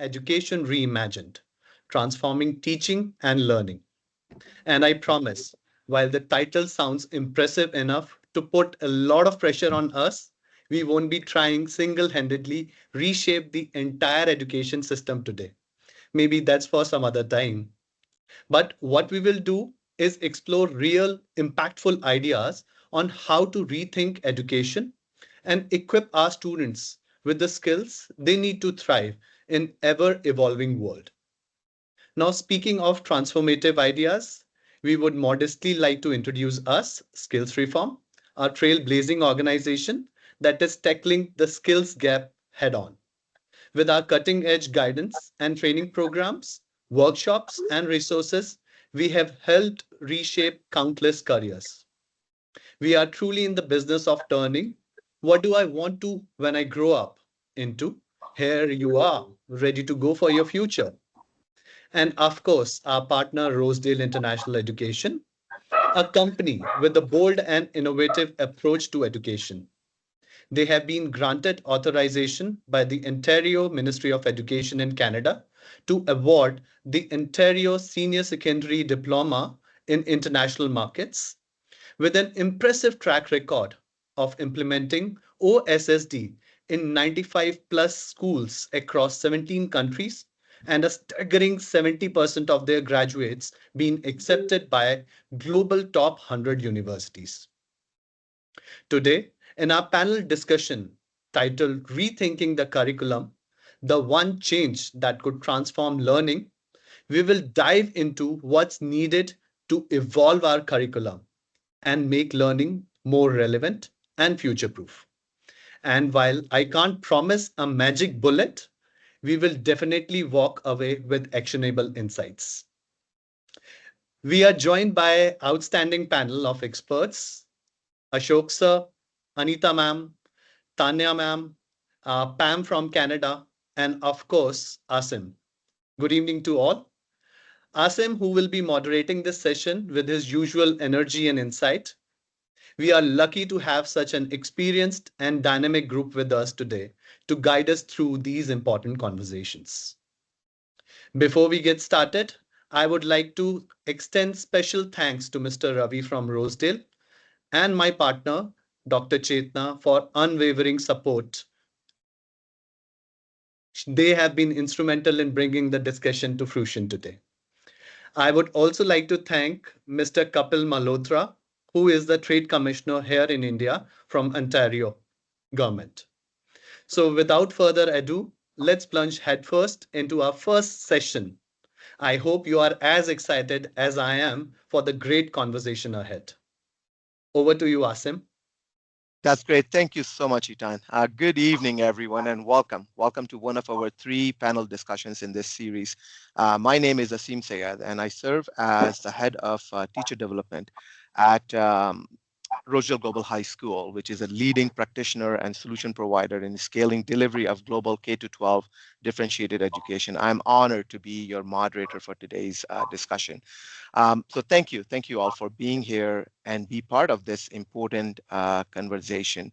Education Reimagined, Transforming Teaching and Learning. And I promise, while the title sounds impressive enough to put a lot of pressure on us, we won't be trying single-handedly reshape the entire education system today. Maybe that's for some other time. But what we will do is explore real, impactful ideas on how to rethink education and equip our students with the skills they need to thrive in ever evolving world. Now, speaking of transformative ideas, we would modestly like to introduce us, Skills Reform, our trailblazing organization that is tackling the skills gap head on. With our cutting edge guidance and training programs, workshops, and resources, we have helped reshape countless careers. We are truly in the business of turning what do I want to when I grow up into here you are, ready to go for your future. And of course, our partner Rosedale International Education, a company with a bold and innovative approach to education. They have been granted authorization by the Ontario Ministry of Education in Canada to award the Ontario Senior Secondary Diploma in International Markets with an impressive track record of implementing OSSD in 95 plus schools across 17 countries and a staggering 70% of their graduates being accepted by global top 100 universities. Today, in our panel discussion titled Rethinking the Curriculum, the one change that could transform learning, we will dive into what's needed to evolve our curriculum and make learning more relevant and future proof. And while I can't promise a magic bullet, we will definitely walk away with actionable insights. We are joined by outstanding panel of experts, Ashok sir, Anita ma'am, Tania ma'am, Pam from Canada, and of course, Asim. Good evening to all. Asim, who will be moderating this session with his usual energy and insight. We are lucky to have such an experienced and dynamic group with us today to guide us through these important conversations. Before we get started, I would like to extend special thanks to Mr. Ravi from Rosedale and my partner, Dr. Chetna, for unwavering support. They have been instrumental in bringing the discussion to fruition today. I would also like to thank Mr. Kapil Malhotra, who is the Trade Commissioner here in India from Ontario government. So without further ado, let's plunge headfirst into our first session. I hope you are as excited as I am for the great conversation ahead. Over to you, Asim. That's great. Thank you so much, Itan. Good evening, everyone, and welcome. Welcome to one of our 3 panel discussions in this series. My name is Asim Sayed, and I serve as the head of teacher development at Rosedale Global High School, which is a leading practitioner and solution provider in scaling delivery of global K-12 differentiated education. I'm honored to be your moderator for today's discussion. So thank you all for being here and be part of this important conversation.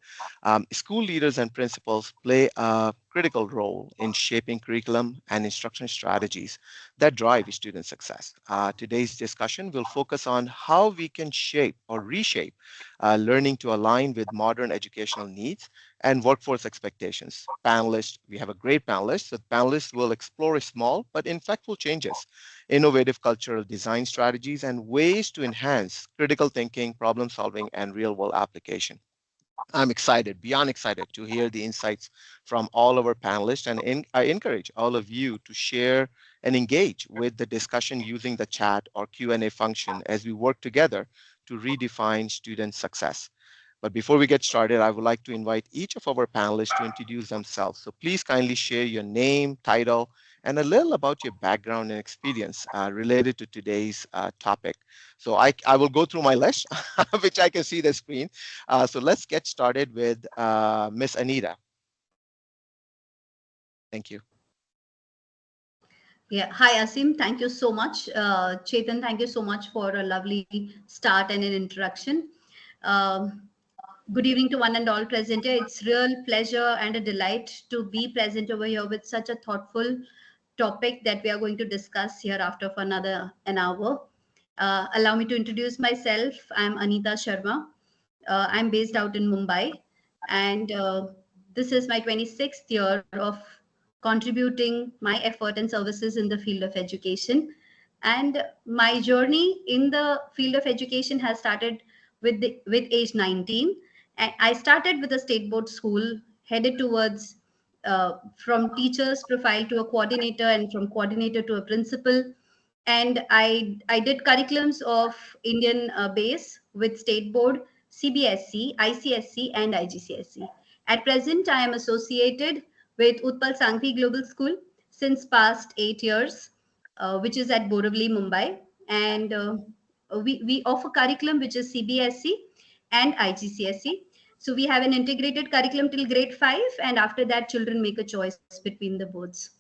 School leaders and principals play a critical role in shaping curriculum and instruction strategies that drive student success. Today's discussion will focus on how we can shape or reshape learning to align with modern educational needs and workforce expectations. Panelists, we have a great panelist. So panelists will explore small but impactful changes, innovative cultural design strategies, and ways to enhance critical thinking, problem solving, and real world application. I'm excited, beyond excited, to hear the insights from all of our panelists, and I encourage all of you to share and engage with the discussion using the chat or Q&A function as we work together to redefine student success. But before we get started, I would like to invite each of our panelists to introduce themselves. So please kindly share your name, title, and a little about your background and experience related to today's topic. So I will go through my list, which I can see the screen. So let's get started with Miss Anita. Thank you. Yeah. Hi, Asim. Thank you so much. Chetan, thank you so much for a lovely start and an introduction. Good evening to one and all present here. It's real pleasure and a delight to be present over here with such a thoughtful topic that we are going to discuss here after for another an hour. Allow me to introduce myself. I'm Anita Sharma. I'm based out in Mumbai, and this is my 26th year of contributing my effort and services in the field of education. And my journey in the field of education has started with age 19. And I started with a state board school, headed towards from teacher's profile to a coordinator, and from coordinator to a principal. And I did curriculums of Indian base with state board, CBSE, ICSE, and IGCSE. At present, I am associated with Utpal Shanghvi Global School since past 8 years, which is at Borivali, Mumbai, and we offer curriculum which is CBSE and IGCSE. So we have an integrated curriculum till grade 5, and after that, children make a choice between the boards.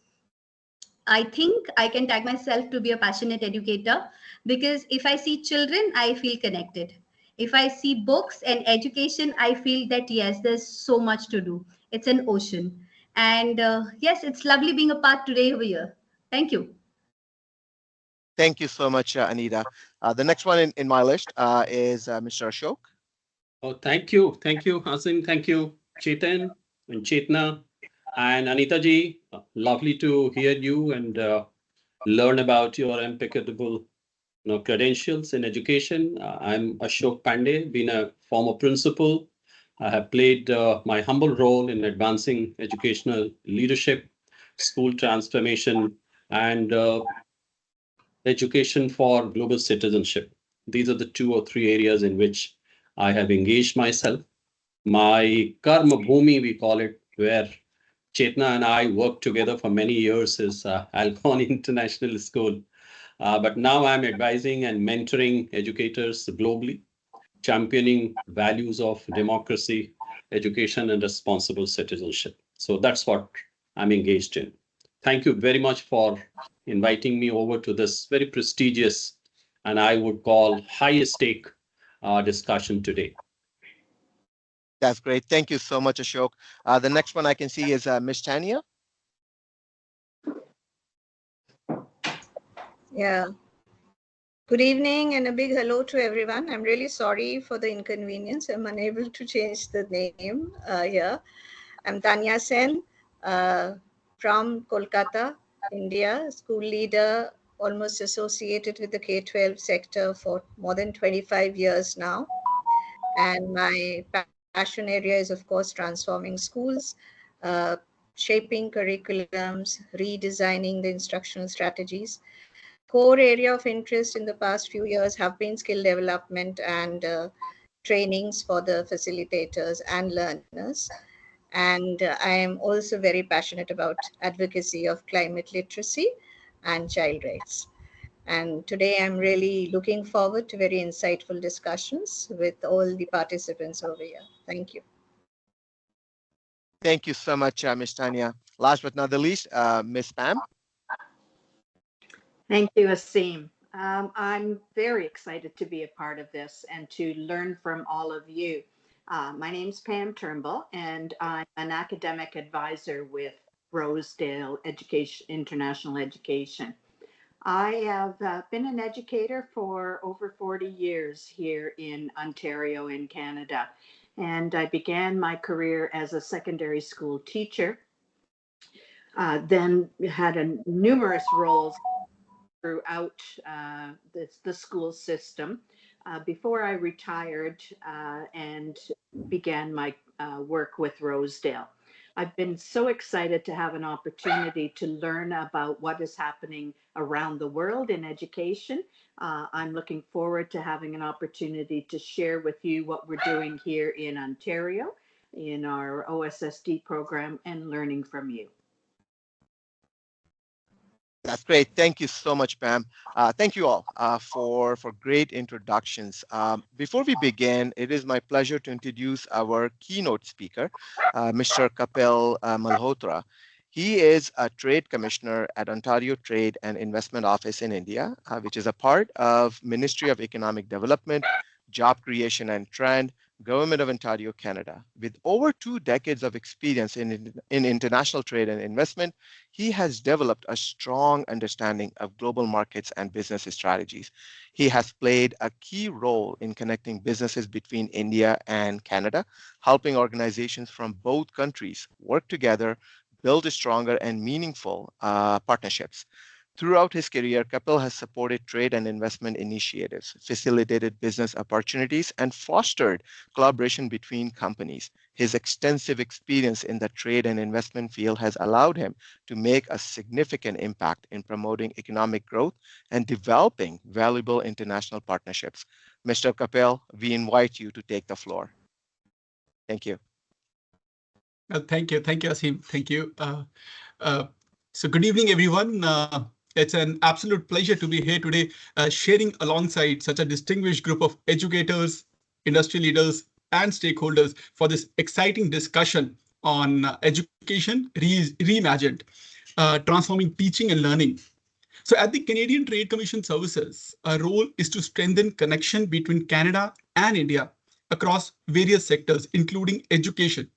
I think I can tag myself to be a passionate educator because if I see children, I feel connected. If I see books and education, I feel that yes, there's so much to do. It's an ocean. And yes, it's lovely being a part today over here. Thank you. Thank you so much, Anita. The next one in my list is Mr. Ashok. Oh, thank you. Thank you, Asim. Thank you, Chetan and Chetna and Anita ji. Lovely to hear you and learn about your impeccable credentials in education. I'm Ashok Pandey, been a former principal. I have played my humble role in advancing educational leadership, school transformation, and education for global citizenship. These are the 2 or 3 areas in which I have engaged myself. My karma bhumi, we call it, where Chetna and I worked together for many years, is Alcon International School. But now I'm advising and mentoring educators globally, championing values of democracy, education, and responsible citizenship. So that's what I'm engaged in. Thank you very much for inviting me over to this very prestigious and I would call high stake discussion today. That's great. Thank you so much, Ashok. The next one I can see is Miss Tania. Yeah. Good evening and a big hello to everyone. I'm really sorry for the inconvenience. I'm unable to change the name here. I'm Tania Sen from Kolkata, India, school leader, almost associated with the K-12 sector for more than 25 years now. And my passion area is, of course, transforming schools, shaping curriculums, redesigning the instructional strategies. Core area of interest in the past few years have been skill development and trainings for the facilitators and learners. And I am also very passionate about advocacy of climate literacy and child rights. And today I'm really looking forward to very insightful discussions with all the participants over here. Thank you. Thank you so much, Ms. Tania. Last but not the least, Ms. Pam. Thank you, Asim. I'm very excited to be a part of this and to learn from all of you. My name's Pam Turnbull, and I'm an academic advisor with Rosedale International Education. I have been an educator for over 40 years here in Ontario in Canada, and I began my career as a secondary school teacher, then had numerous roles throughout the school system before I retired and began my work with Rosedale. I've been so excited to have an opportunity to learn about what is happening around the world in education. I'm looking forward to having an opportunity to share with you what we're doing here in Ontario in our OSSD program and learning from you. That's great. Thank you so much, Pam. Thank you all for great introductions. Before we begin, it is my pleasure to introduce our keynote speaker, Mr. Kapil Malhotra. He is a trade commissioner at Ontario Trade and Investment Office in India, which is a part of Ministry of Economic Development, Job Creation and Trend, Government of Ontario, Canada. With over 2 decades of experience in international trade and investment, he has developed a strong understanding of global markets and business strategies. He has played a key role in connecting businesses between India and Canada, helping organizations from both countries work together, build stronger and meaningful partnerships. Throughout his career, Kapil has supported trade and investment initiatives, facilitated business opportunities, and fostered collaboration between companies. His extensive experience in the trade and investment field has allowed him to make a significant impact in promoting economic growth and developing valuable international partnerships. Mr. Kapil, we invite you to take the floor. Thank you. Thank you. Thank you, Asim. Thank you. So good evening, everyone. It's an absolute pleasure to be here today, sharing alongside such a distinguished group of educators, industry leaders, and stakeholders for this exciting discussion on education reimagined, transforming teaching and learning. So at the Canadian Trade Commission Services, our role is to strengthen connection between Canada and India across various sectors, including education.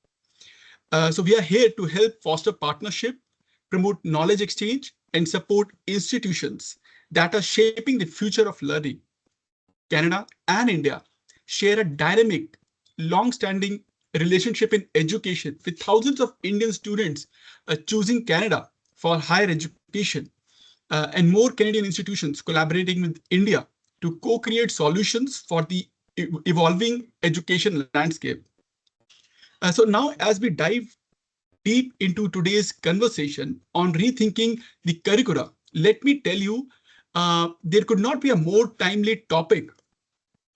So we are here to help foster partnership, promote knowledge exchange, and support institutions that are shaping the future of learning. Canada and India share a dynamic, long-standing relationship in education, with thousands of Indian students choosing Canada for higher education, and more Canadian institutions collaborating with India to co-create solutions for the evolving education landscape. So now, as we dive deep into today's conversation on rethinking the curricula, let me tell you, there could not be a more timely topic.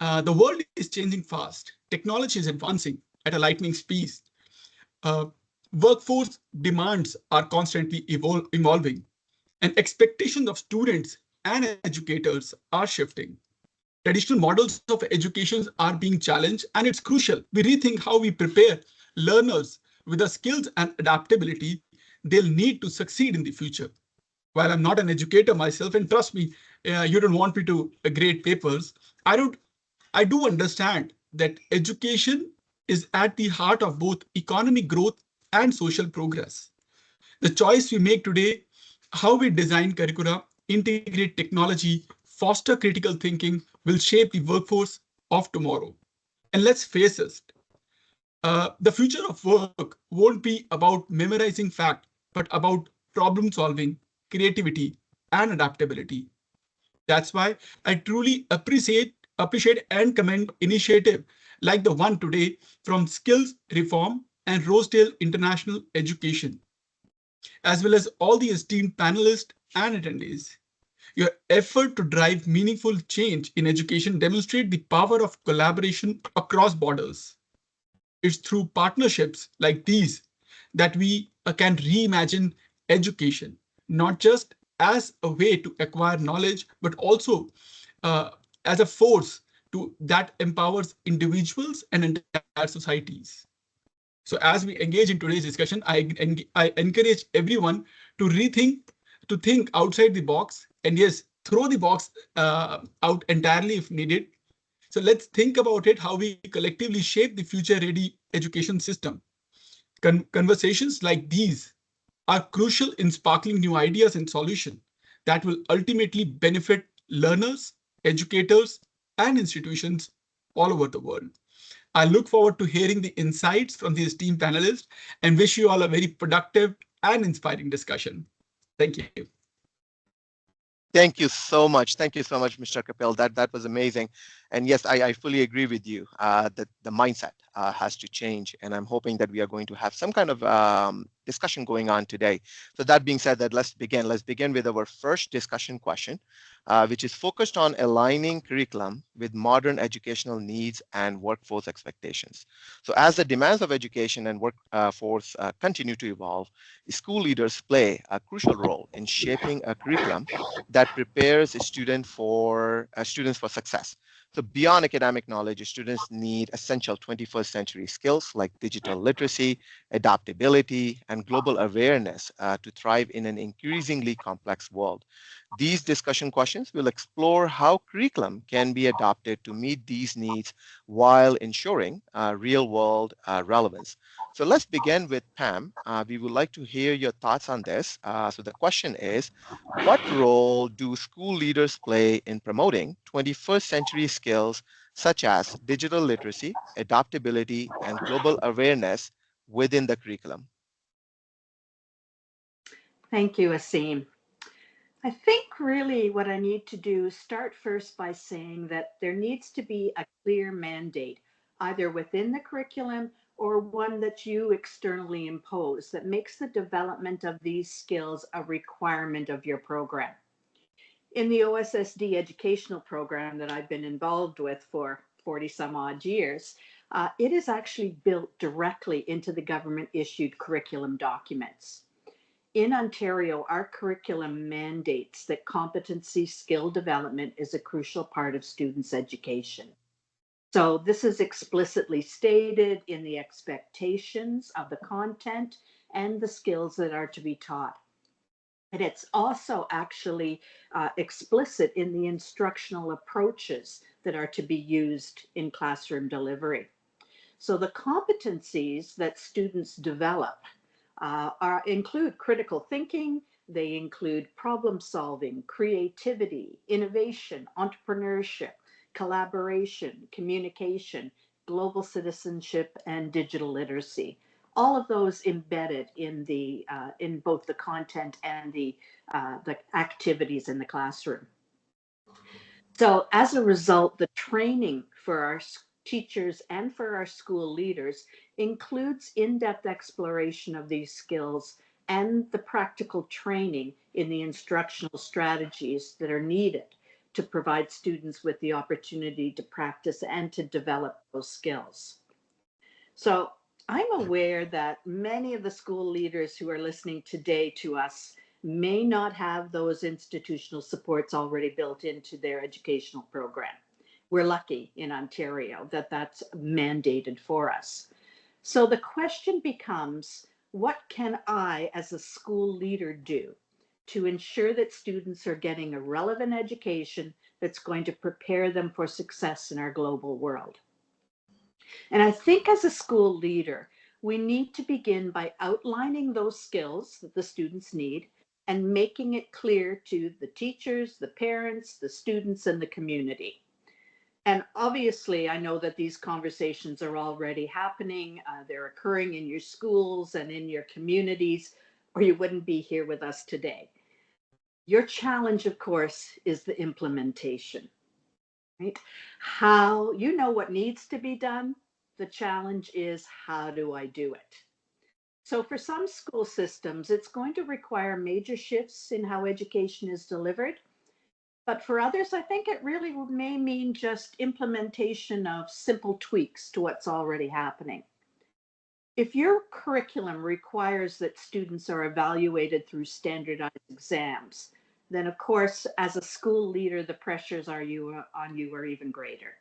The world is changing fast. Technology is advancing at a lightning speed. Uh, Workforce demands are constantly evolving, and expectations of students and educators are shifting. Traditional models of education are being challenged, and it's crucial we rethink how we prepare learners with the skills and adaptability they'll need to succeed in the future. While I'm not an educator myself, and trust me, you don't want me to grade papers, I don't. I do understand that education is at the heart of both economic growth and social progress. The choice we make today, how we design curricula, integrate technology, foster critical thinking, will shape the workforce of tomorrow. And let's face it, the future of work won't be about memorizing fact, but about problem solving, creativity, and adaptability. That's why I truly appreciate and commend initiative like the one today from Skills Reform and Rosedale International Education, as well as all the esteemed panelists and attendees. Your effort to drive meaningful change in education demonstrate the power of collaboration across borders. It's through partnerships like these that we can reimagine education, not just as a way to acquire knowledge, but also uh, as a force that empowers individuals and entire societies. So as we engage in today's discussion, I encourage everyone to think outside the box, and yes, throw the box out entirely if needed. So let's think about it, how we collectively shape the future-ready education system. Conversations like these are crucial in sparkling new ideas and solutions that will ultimately benefit learners, educators, and institutions all over the world. I look forward to hearing the insights from the esteemed panelists and wish you all a very productive and inspiring discussion. Thank you. Thank you so much. Thank you so much, Mr. Kapil. That was amazing. And yes, I fully agree with you that the mindset has to change. And I'm hoping that we are going to have some kind of discussion going on today. So that being said, that let's begin. Let's begin with our first discussion question, which is focused on aligning curriculum with modern educational needs and workforce expectations. So as the demands of education and workforce continue to evolve, school leaders play a crucial role in shaping a curriculum that prepares students for success. So beyond academic knowledge, students need essential 21st century skills like digital literacy, adaptability, and global awareness to thrive in an increasingly complex world. These discussion questions will explore how curriculum can be adapted to meet these needs while ensuring real-world relevance. So let's begin with Pam. We would like to hear your thoughts on this. So the question is, what role do school leaders play in promoting 21st century skills such as digital literacy, adaptability, and global awareness within the curriculum? Thank you, Asim. I think really what I need to do is start first by saying that there needs to be a clear mandate, either within the curriculum or one that you externally impose that makes the development of these skills a requirement of your program. In the OSSD educational program that I've been involved with for 40 some odd years, it is actually built directly into the government issued curriculum documents. In Ontario, our curriculum mandates that competency skill development is a crucial part of students' education. So this is explicitly stated in the expectations of the content and the skills that are to be taught. And it's also actually explicit in the instructional approaches that are to be used in classroom delivery. So the competencies that students develop include critical thinking, they include problem solving, creativity, innovation, entrepreneurship, collaboration, communication, global citizenship, and digital literacy. All of those embedded in in both the content and the activities in the classroom. So as a result, the training for our teachers and for our school leaders includes in-depth exploration of these skills and the practical training in the instructional strategies that are needed to provide students with the opportunity to practice and to develop those skills. So I'm aware that many of the school leaders who are listening today to us may not have those institutional supports already built into their educational program. We're lucky in Ontario that that's mandated for us. So the question becomes, what can I as a school leader do to ensure that students are getting a relevant education that's going to prepare them for success in our global world? And I think as a school leader, we need to begin by outlining those skills that the students need and making it clear to the teachers, the parents, the students, and the community. And obviously, I know that these conversations are already happening. They're occurring in your schools and in your communities, or you wouldn't be here with us today. Your challenge, of course, is the implementation, right? How, you know what needs to be done. The challenge is, how do I do it? So for some school systems, it's going to require major shifts in how education is delivered. But for others, I think it really may mean just implementation of simple tweaks to what's already happening. If your curriculum requires that students are evaluated through standardized exams, then of course, as a school leader, the pressures on you are even greater.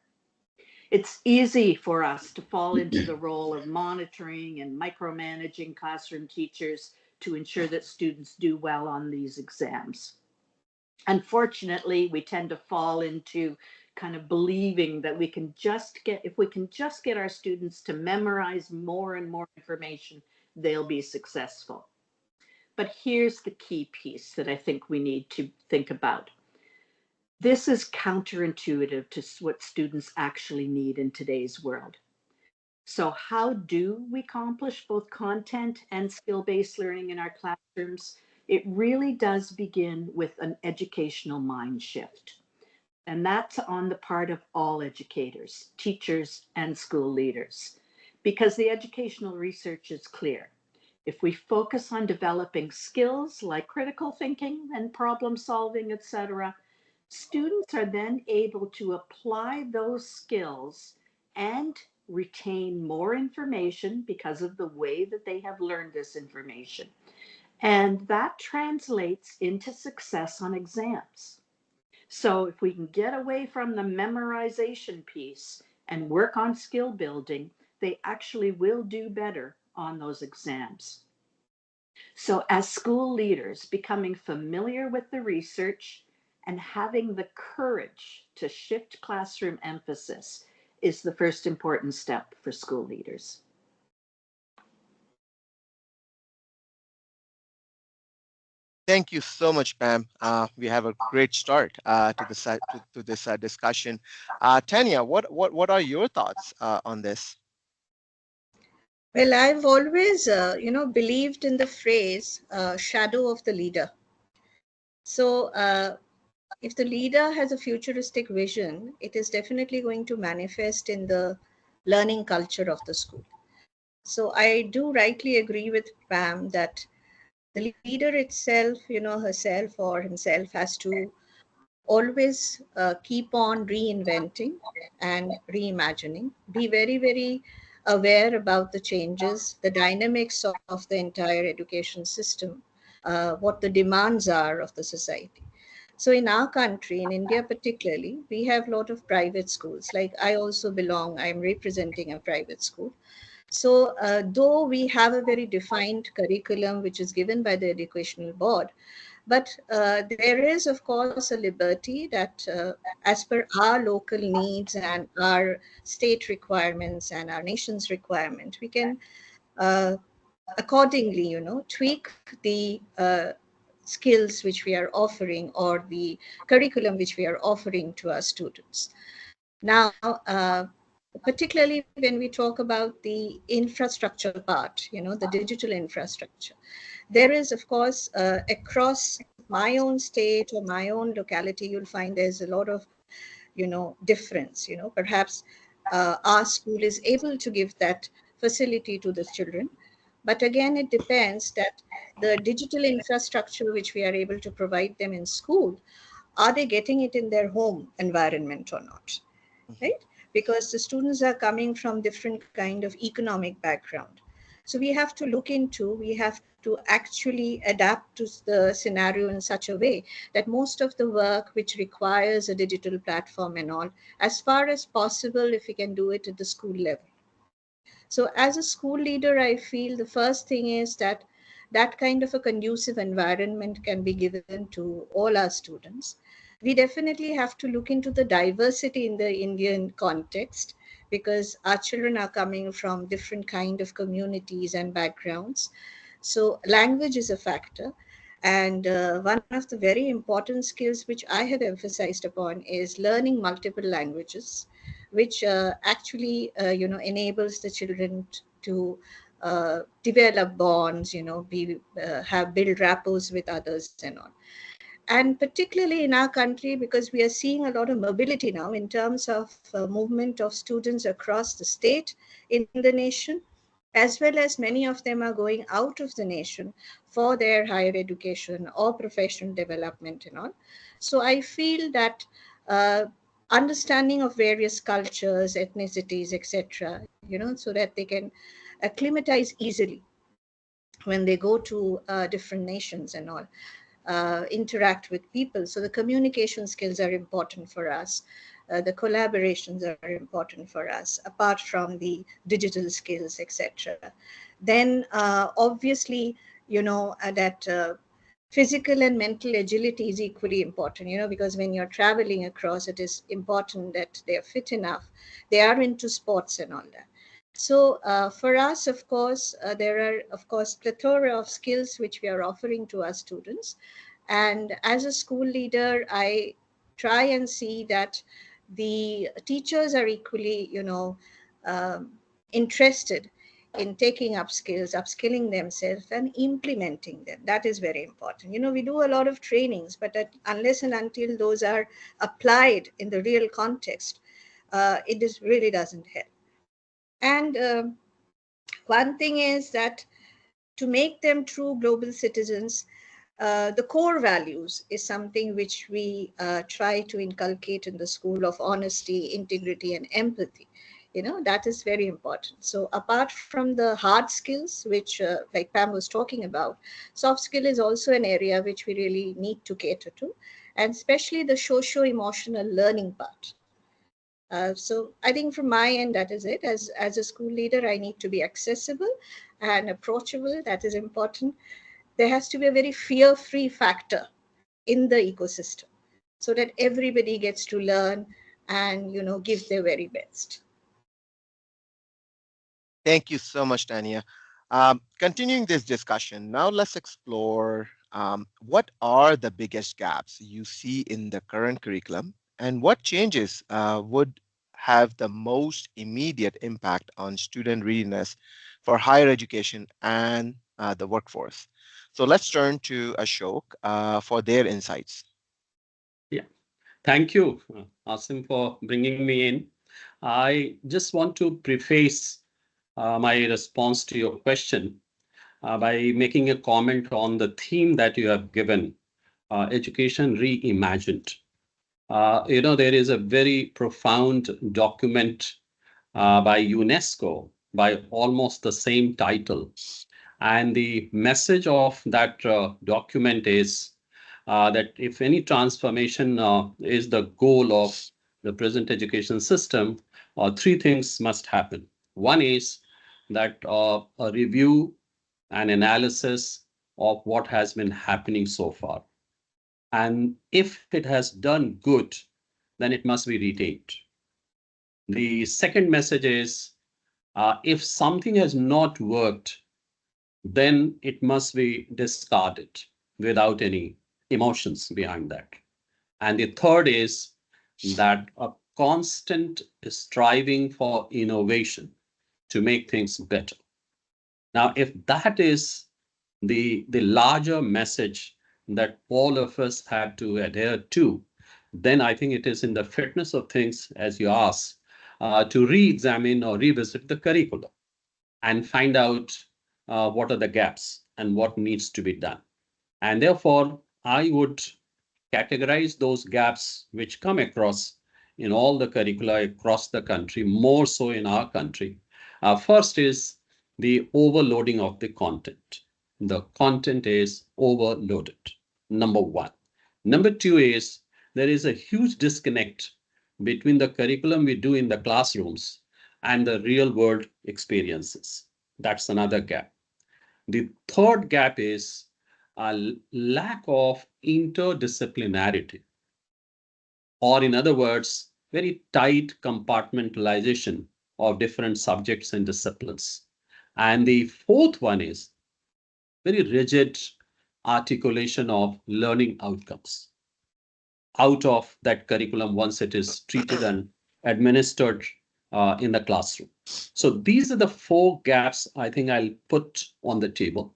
It's easy for us to fall into the role of monitoring and micromanaging classroom teachers to ensure that students do well on these exams. Unfortunately, we tend to fall into kind of believing that we can just get, if we can just get our students to memorize more and more information, they'll be successful. But here's the key piece that I think we need to think about. This is counterintuitive to what students actually need in today's world. So how do we accomplish both content and skill-based learning in our classrooms? It really does begin with an educational mind shift. And that's on the part of all educators, teachers, and school leaders. Because the educational research is clear. If we focus on developing skills like critical thinking and problem solving, etc., students are then able to apply those skills and retain more information because of the way that they have learned this information. And that translates into success on exams. So if we can get away from the memorization piece and work on skill building, they actually will do better on those exams. So as school leaders, becoming familiar with the research, and having the courage to shift classroom emphasis is the first important step for school leaders. Thank you so much, Pam. We have a great start to this discussion. Tania, what are your thoughts on this? Well, I've always, believed in the phrase shadow of the leader. So if the leader has a futuristic vision, it is definitely going to manifest in the learning culture of the school. So I do rightly agree with Pam that the leader itself, herself or himself has to always keep on reinventing and reimagining, be very, very aware about the changes, the dynamics of the entire education system, what the demands are of the society. So in our country, in India particularly, we have a lot of private schools. Like I also belong, I'm representing a private school. So though we have a very defined curriculum which is given by the educational board, but there is, of course, a liberty that as per our local needs and our state requirements and our nation's requirement, we can accordingly, tweak the skills which we are offering or the curriculum which we are offering to our students. Now, particularly when we talk about the infrastructure part, the digital infrastructure, there is, of course, across my own state or my own locality, you'll find there's a lot of, difference. Perhaps our school is able to give that facility to the children. But again, it depends that the digital infrastructure which we are able to provide them in school, are they getting it in their home environment or not, right? Because the students are coming from different kind of economic background. So we have to actually adapt to the scenario in such a way that most of the work which requires a digital platform and all, as far as possible, if we can do it at the school level. So as a school leader, I feel the first thing is that that kind of a conducive environment can be given to all our students. We definitely have to look into the diversity in the Indian context, because our children are coming from different kind of communities and backgrounds. So language is a factor. And one of the very important skills which I have emphasized upon is learning multiple languages, which actually, enables the children to develop bonds, have build rapport with others and all. And particularly in our country, because we are seeing a lot of mobility now in terms of movement of students across the state in the nation, as well as many of them are going out of the nation for their higher education or professional development and all. So I feel that understanding of various cultures, ethnicities, etc., so that they can acclimatize easily when they go to different nations and all, interact with people. So the communication skills are important for us. The collaborations are important for us, apart from the digital skills, etc. Then obviously, that physical and mental agility is equally important, because when you're traveling across, it is important that they are fit enough, they are into sports and all that. So for us, of course, there are, of course, plethora of skills which we are offering to our students. And as a school leader, I try and see that the teachers are equally, interested in taking up skills, upskilling themselves and implementing them. That is very important. We do a lot of trainings, but unless and until those are applied in the real context, it really doesn't help. And one thing is that to make them true global citizens, the core values is something which we try to inculcate in the school of honesty, integrity, and empathy. That is very important. So apart from the hard skills, which like Pam was talking about, soft skill is also an area which we really need to cater to, and especially the socio-emotional learning part. So I think from my end, that is it. As a school leader, I need to be accessible and approachable. That is important. There has to be a very fear-free factor in the ecosystem. so that everybody gets to learn and, give their very best. Thank you so much, Tania. Continuing this discussion, now let's explore what are the biggest gaps you see in the current curriculum and what changes would have the most immediate impact on student readiness for higher education and the workforce. So let's turn to Ashok for their insights. Yeah, thank you, Asim, for bringing me in. I just want to preface my response to your question by making a comment on the theme that you have given, education reimagined. There is a very profound document by UNESCO by almost the same title. And the message of that document is that if any transformation is the goal of the present education system, three things must happen. One is that a review and analysis of what has been happening so far. And if it has done good, then it must be retained. The second message is if something has not worked, then it must be discarded without any emotions behind that. And the third is that a constant striving for innovation to make things better. Now, if that is the larger message that all of us have to adhere to, then I think it is in the fitness of things, as you ask, to re-examine or revisit the curriculum and find out what are the gaps and what needs to be done. And therefore, I would categorize those gaps which come across in all the curricula across the country, more so in our country. First is the overloading of the content. The content is overloaded, number one. Number two is there is a huge disconnect between the curriculum we do in the classrooms and the real world experiences. That's another gap. The third gap is a lack of interdisciplinarity, or in other words, very tight compartmentalization of different subjects and disciplines. And the fourth one is very rigid articulation of learning outcomes out of that curriculum once it is treated and administered in the classroom. So these are the four gaps I think I'll put on the table.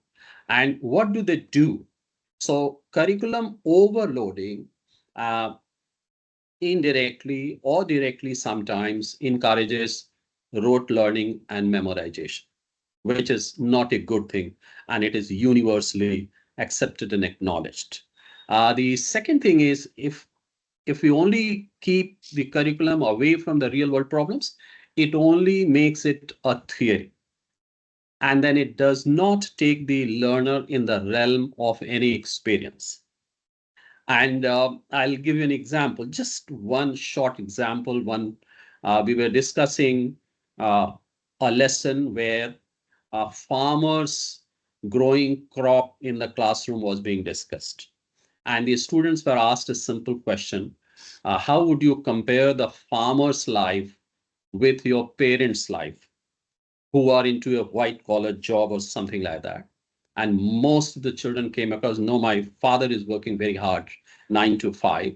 And what do they do? So curriculum overloading indirectly or directly sometimes encourages rote learning and memorization, which is not a good thing, and it is universally accepted and acknowledged. The second thing is if we only keep the curriculum away from the real world problems, it only makes it a theory. And then it does not take the learner in the realm of any experience. And I'll give you an example, just one short example. We were discussing a lesson where farmers growing crop in the classroom was being discussed. And the students were asked a simple question. How would you compare the farmer's life with your parents' life, who are into a white collar job or something like that? And most of the children came across, no, my father is working very hard, 9 to 5,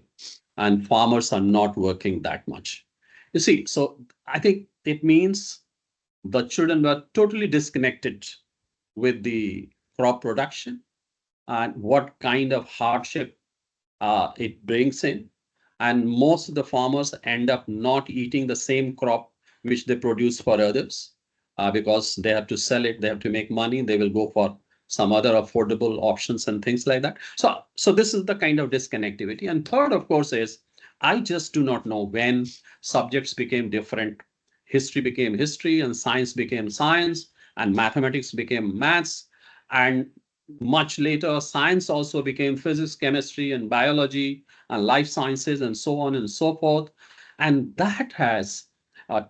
and farmers are not working that much. You see, so I think it means the children were totally disconnected with the crop production and what kind of hardship it brings in. And most of the farmers end up not eating the same crop which they produce for others because they have to sell it, they have to make money, they will go for some other affordable options and things like that. So this is the kind of disconnectivity. And third, of course, is I just do not know when subjects became different. History became history and science became science and mathematics became maths. And much later, science also became physics, chemistry, and biology, and life sciences, and so on and so forth. And that has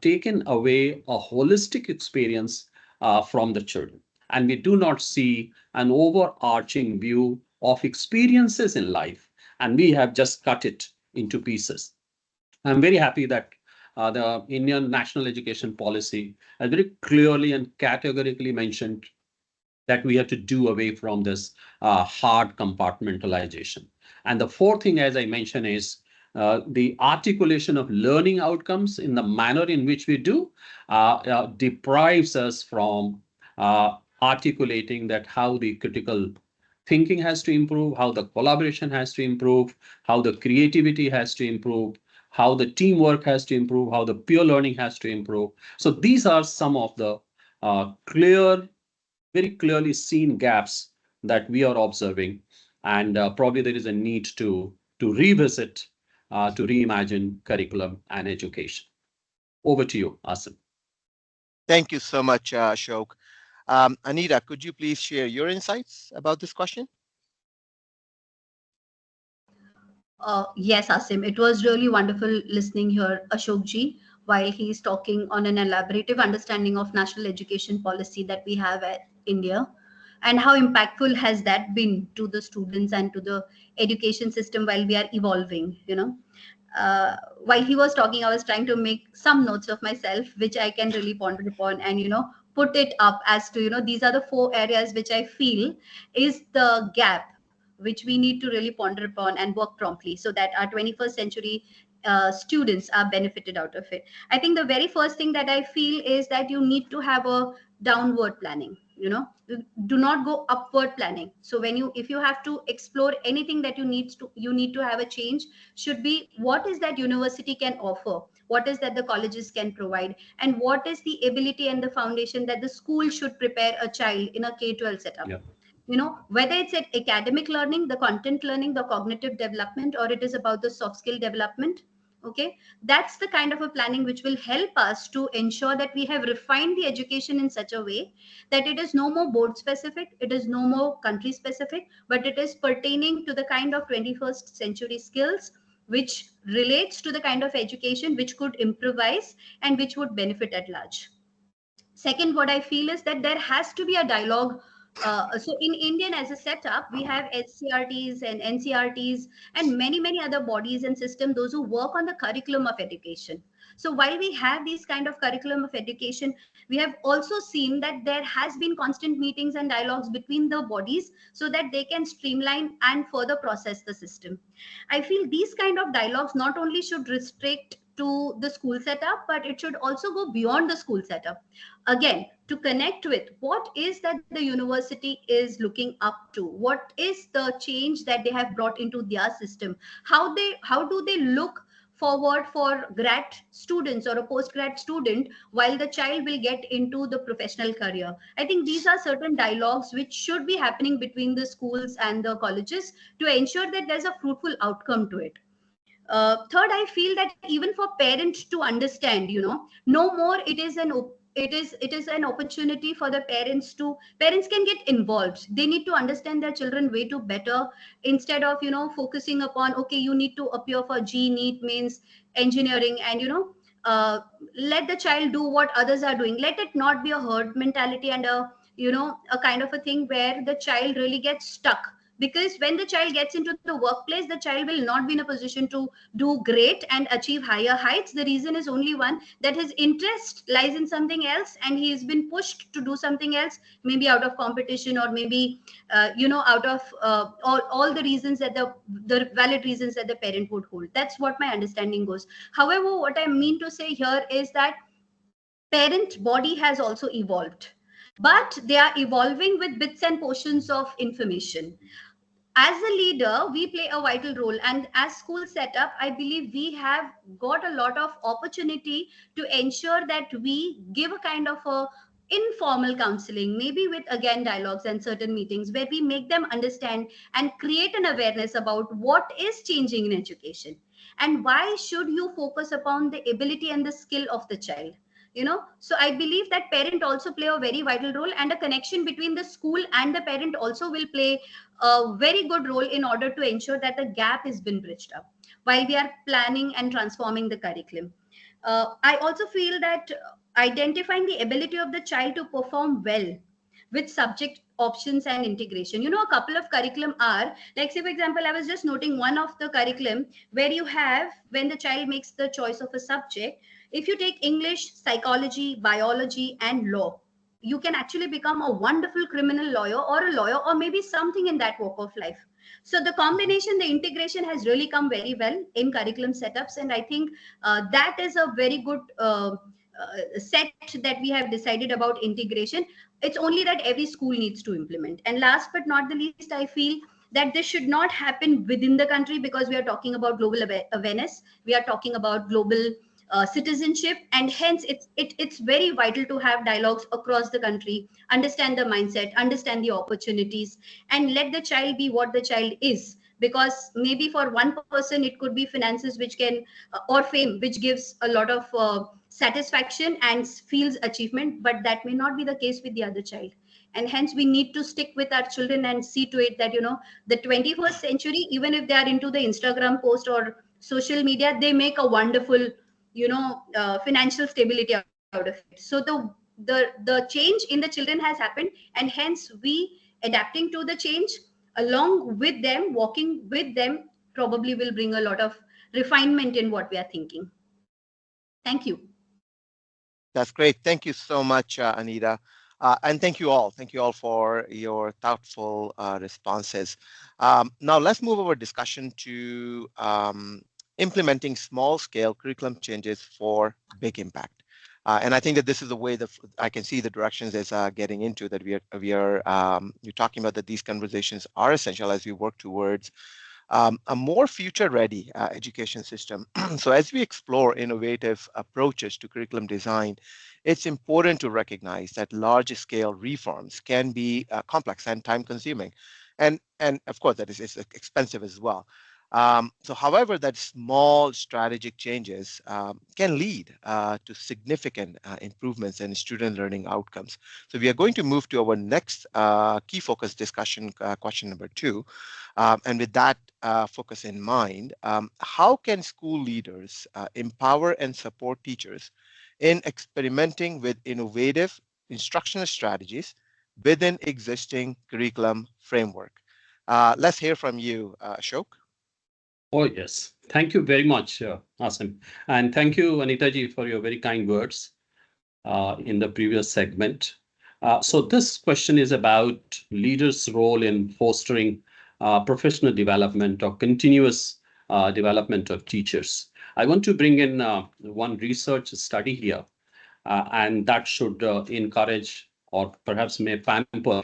taken away a holistic experience from the children. And we do not see an overarching view of experiences in life. And we have just cut it into pieces. I'm very happy that the Indian national education policy has very clearly and categorically mentioned that we have to do away from this hard compartmentalization. And the fourth thing, as I mentioned, is the articulation of learning outcomes in the manner in which we do deprives us from articulating that how the critical thinking has to improve, how the collaboration has to improve, how the creativity has to improve, how the teamwork has to improve, how the peer learning has to improve. So these are some of the very clearly seen gaps that we are observing, and probably there is a need to revisit, to reimagine curriculum and education. Over to you, Asim. Thank you so much, Ashok. Anita, could you please share your insights about this question? Yes, Asim, it was really wonderful listening here, Ashokji, while he's talking on an elaborative understanding of national education policy that we have at India, and how impactful has that been to the students and to the education system while we are evolving, while he was talking, I was trying to make some notes of myself, which I can really ponder upon and, put it up as to, these are the 4 areas which I feel is the gap which we need to really ponder upon and work promptly so that our 21st century students are benefited out of it. I think the very first thing that I feel is that you need to have a downward planning, do not go upward planning. So if you have to explore anything that you need to have a change, should be what is that university can offer, what is that the colleges can provide, and what is the ability and the foundation that the school should prepare a child in a K-12 setup. Yeah. Whether it's at academic learning, the content learning, the cognitive development, or it is about the soft skill development. Okay, that's the kind of a planning which will help us to ensure that we have refined the education in such a way that it is no more board specific, it is no more country specific, but it is pertaining to the kind of 21st century skills which relates to the kind of education which could improvise and which would benefit at large. Second, what I feel is that there has to be a dialogue. So in Indian as a setup, we have SCRTs and NCRTs and many other bodies and systems, those who work on the curriculum of education. So while we have these kind of curriculum of education, we have also seen that there has been constant meetings and dialogues between the bodies so that they can streamline and further process the system. I feel these kind of dialogues not only should restrict to the school setup, but it should also go beyond the school setup. Again, to connect with what is that the university is looking up to, what is the change that they have brought into their system, how do they look forward for grad students or a post-grad student while the child will get into the professional career. I think these are certain dialogues which should be happening between the schools and the colleges to ensure that there's a fruitful outcome to it. Third, I feel that even for parents to understand, no more it is an opportunity for the parents can get involved. They need to understand their children way too better, instead of focusing upon, okay, you need to appear for NEET means engineering, and let the child do what others are doing. Let it not be a herd mentality and a kind of a thing where the child really gets stuck, because when the child gets into the workplace, the child will not be in a position to do great and achieve higher heights. The reason is only one, that his interest lies in something else and he has been pushed to do something else, maybe out of competition, or maybe out of all the reasons that the valid reasons that the parent would hold. That's what my understanding goes. However, what I mean to say here is that parent body has also evolved, but they are evolving with bits and portions of information. As a leader, we play a vital role, and as school setup, I believe we have got a lot of opportunity to ensure that we give a kind of a informal counseling, maybe with again dialogues and certain meetings where we make them understand and create an awareness about what is changing in education and why should you focus upon the ability and the skill of the child. So I believe that parent also play a very vital role, and a connection between the school and the parent also will play a very good role in order to ensure that the gap has been bridged up while we are planning and transforming the curriculum. I also feel that identifying the ability of the child to perform well with subject options and integration. You know, a couple of curriculum are, like, say, for example, I was just noting one of the curriculum where you have, when the child makes the choice of a subject, if you take English, psychology, biology, and law, you can actually become a wonderful criminal lawyer or a lawyer or maybe something in that walk of life. So the combination, the integration has really come very well in curriculum setups, and I think that is a very good set that we have decided about integration. It's only that every school needs to implement. And last but not the least, I feel that this should not happen within the country, because we are talking about global awareness, we are talking about global citizenship, and hence it's very vital to have dialogues across the country, understand the mindset, understand the opportunities, and let the child be what the child is. Because maybe for one person it could be finances, which can or fame, which gives a lot of satisfaction and feels achievement, but that may not be the case with the other child. And hence we need to stick with our children and see to it that, you know, the 21st century, even if they are into the Instagram post or social media, they make a wonderful, you know, financial stability out of it. So the change in the children has happened, and hence we adapting to the change along with them, walking with them, probably will bring a lot of refinement in what we are thinking. Thank you. That's great. Thank you so much, Anita. And thank you all. Thank you all for your thoughtful responses. Now let's move our discussion to implementing small-scale curriculum changes for big impact. And I think that this is the way that I can see the directions is getting into, that you're talking about that these conversations are essential as we work towards a more future-ready education system. So as we explore innovative approaches to curriculum design, it's important to recognize that large-scale reforms can be complex and time-consuming. And of course, that is expensive as well. So however, that small strategic changes can lead to significant improvements in student learning outcomes. So we are going to move to our next key focus discussion, question number 2. And with that focus in mind, how can school leaders empower and support teachers in experimenting with innovative instructional strategies within existing curriculum framework? Let's hear from you, Ashok. Oh, yes. Thank you very much, Asim. And thank you, Anita ji, for your very kind words in the previous segment. So this question is about leaders' role in fostering professional development or continuous development of teachers. I want to bring in one research study here, and that should encourage or perhaps may pamper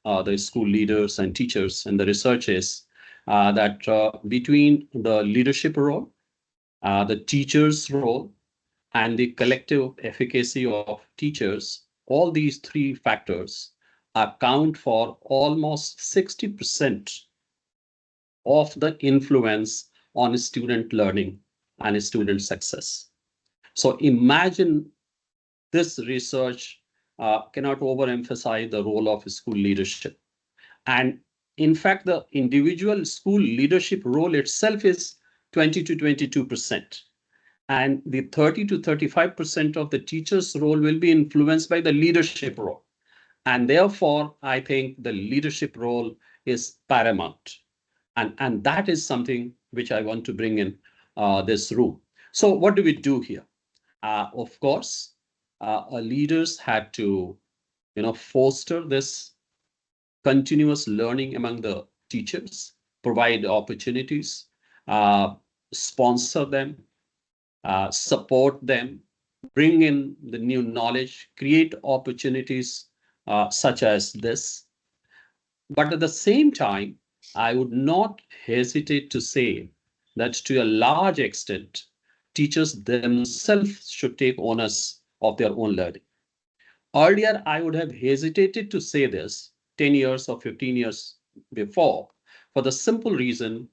the school leaders and teachers. And the research is that between the leadership role, the teacher's role, and the collective efficacy of teachers, all these three factors account for almost 60% of the influence on student learning and student success. So imagine this research cannot overemphasize the role of school leadership. And in fact, the individual school leadership role itself is 20 to 22%. And the 30 to 35% of the teacher's role will be influenced by the leadership role. And therefore, I think the leadership role is paramount. And that is something which I want to bring in this room. So what do we do here? Of course, leaders had to, foster this continuous learning among the teachers, provide opportunities, sponsor them, support them, bring in the new knowledge, create opportunities such as this. But at the same time, I would not hesitate to say that to a large extent, teachers themselves should take onus of their own learning. Earlier, I would have hesitated to say this 10 years or 15 years before, for the simple reason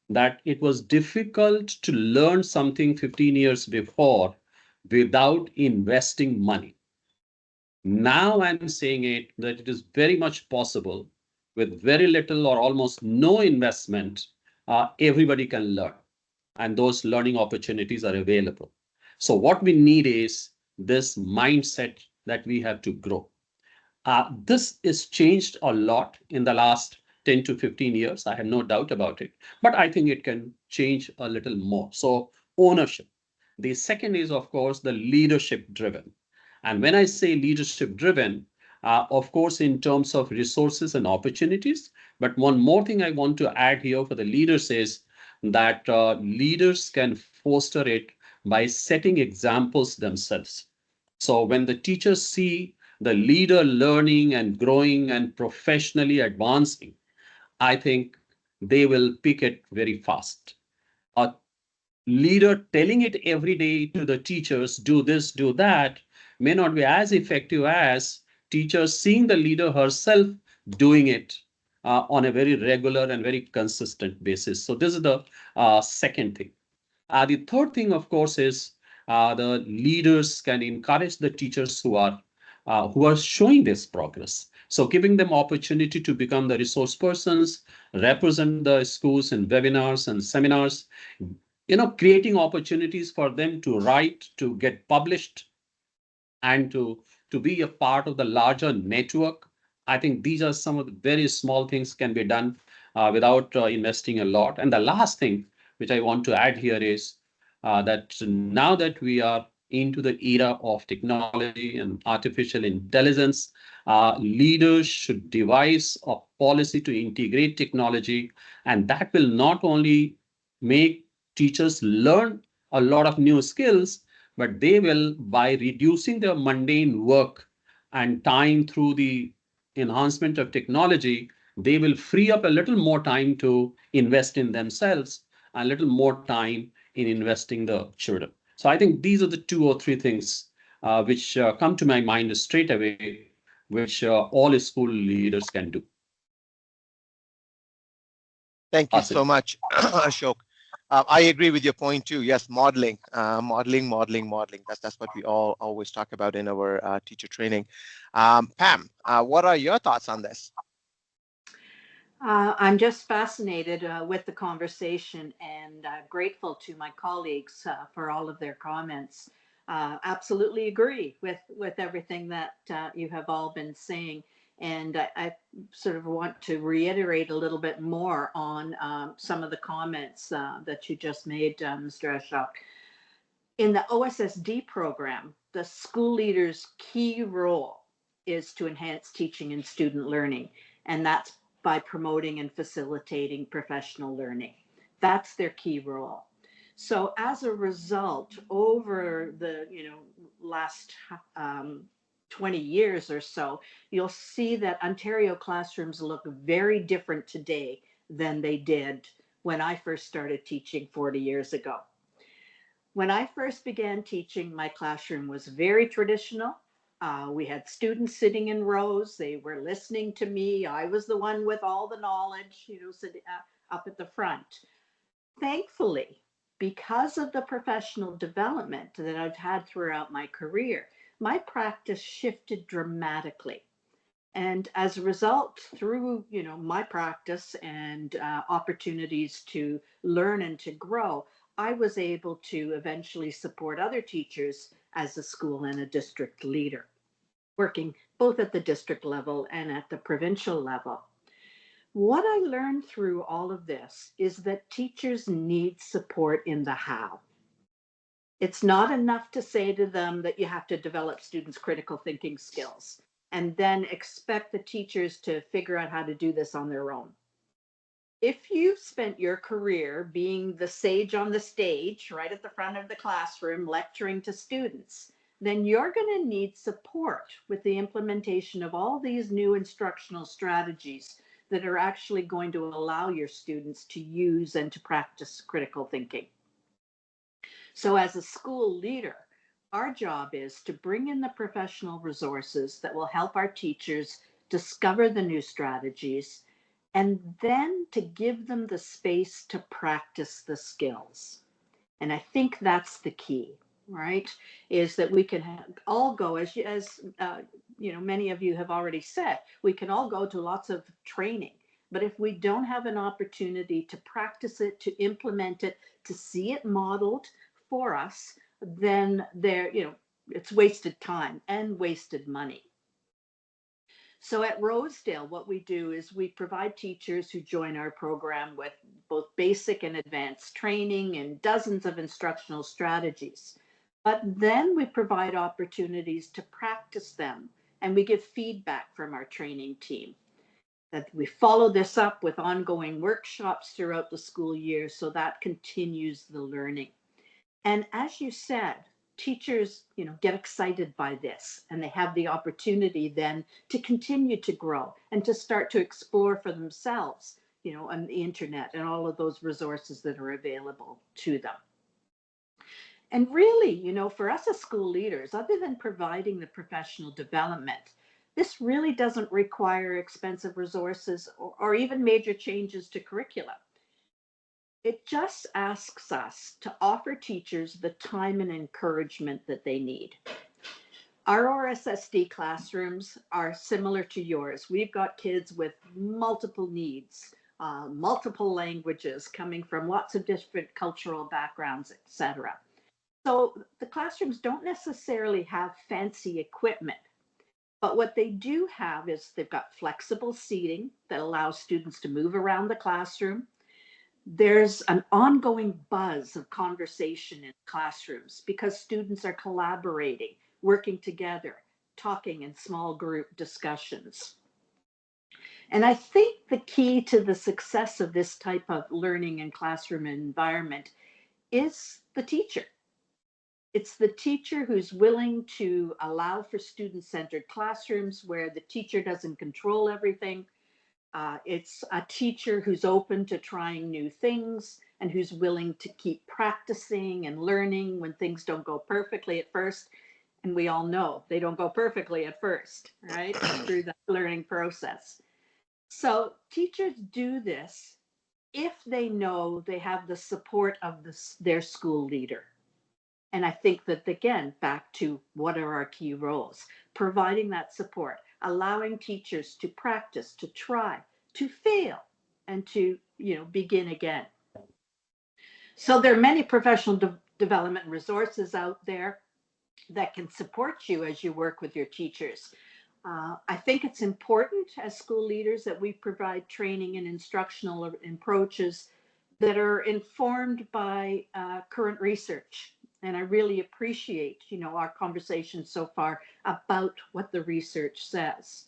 that it was difficult to learn something 15 years before without investing money. Now I'm saying that it is very much possible with very little or almost no investment, everybody can learn, and those learning opportunities are available. So what we need is this mindset that we have to grow. This is changed a lot in the last 10 to 15 years. I have no doubt about it, but I think it can change a little more. So ownership. The second is, of course, the leadership driven. And when I say leadership driven, of course, in terms of resources and opportunities, but one more thing I want to add here for the leaders is that leaders can foster it by setting examples themselves. So when the teachers see the leader learning and growing and professionally advancing, I think they will pick it very fast. A leader telling it every day to the teachers, do this, do that, may not be as effective as teachers seeing the leader herself doing it on a very regular and very consistent basis. So this is the second thing. The third thing, of course, is the leaders can encourage the teachers who are showing this progress. So giving them opportunity to become the resource persons, represent the schools in webinars and seminars, creating opportunities for them to write, to get published, and to be a part of the larger network. I think these are some of the very small things can be done without investing a lot. And the last thing which I want to add here is that now that we are into the era of technology and artificial intelligence, leaders should devise a policy to integrate technology, and that will not only make teachers learn a lot of new skills, but they will, by reducing their mundane work and time through the enhancement of technology, they will free up a little more time to invest in themselves, a little more time in investing the children. So I think these are the two or three things which come to my mind straight away, which all school leaders can do. Thank you Asim. so much, Ashok. I agree with your point too. Yes, modeling. That's what we all always talk about in our teacher training. Pam, what are your thoughts on this? I'm just fascinated with the conversation and grateful to my colleagues for all of their comments. Absolutely agree with everything that you have all been saying. And I sort of want to reiterate a little bit more on some of the comments that you just made, Mr. Ashok. In the OSSD program, the school leader's key role is to enhance teaching and student learning, and that's by promoting and facilitating professional learning. That's their key role. So as a result, over the last 20 years or so, you'll see that Ontario classrooms look very different today than they did when I first started teaching 40 years ago. When I first began teaching, my classroom was very traditional. We had students sitting in rows. They were listening to me. I was the one with all the knowledge, sitting up at the front. Thankfully, because of the professional development that I've had throughout my career, my practice shifted dramatically. And as a result, through my practice and opportunities to learn and to grow, I was able to eventually support other teachers as a school and a district leader, working both at the district level and at the provincial level. What I learned through all of this is that teachers need support in the how. It's not enough to say to them that you have to develop students' critical thinking skills and then expect the teachers to figure out how to do this on their own. If you've spent your career being the sage on the stage, right at the front of the classroom, lecturing to students, then you're going to need support with the implementation of all these new instructional strategies that are actually going to allow your students to use and to practice critical thinking. So as a school leader, our job is to bring in the professional resources that will help our teachers discover the new strategies, and then to give them the space to practice the skills. And I think that's the key, right? Is that we can all go, as many of you have already said, we can all go to lots of training. But if we don't have an opportunity to practice it, to implement it, to see it modeled for us, then it's wasted time and wasted money. So at Rosedale, what we do is we provide teachers who join our program with both basic and advanced training and dozens of instructional strategies. But then we provide opportunities to practice them, and we give feedback from our training team. That we follow this up with ongoing workshops throughout the school year, so that continues the learning. And as you said, teachers, get excited by this, and they have the opportunity then to continue to grow and to start to explore for themselves, on the internet and all of those resources that are available to them. And really, for us as school leaders, other than providing the professional development, this really doesn't require expensive resources or even major changes to curricula. It just asks us to offer teachers the time and encouragement that they need. Our RSSD classrooms are similar to yours. We've got kids with multiple needs, multiple languages, coming from lots of different cultural backgrounds, etc. So the classrooms don't necessarily have fancy equipment, but what they do have is they've got flexible seating that allows students to move around the classroom. There's an ongoing buzz of conversation in classrooms because students are collaborating, working together, talking in small group discussions. And I think the key to the success of this type of learning and classroom environment is the teacher. It's the teacher who's willing to allow for student-centered classrooms where the teacher doesn't control everything. It's a teacher who's open to trying new things and who's willing to keep practicing and learning when things don't go perfectly at first. And we all know they don't go perfectly at first, right? Through the learning process. So teachers do this if they know they have the support of their school leader. And I think that, again, back to what are our key roles, providing that support, allowing teachers to practice, to try, to fail, and to, begin again. So there are many professional development resources out there that can support you as you work with your teachers. I think it's important as school leaders that we provide training and instructional approaches that are informed by current research. And I really appreciate, our conversation so far about what the research says.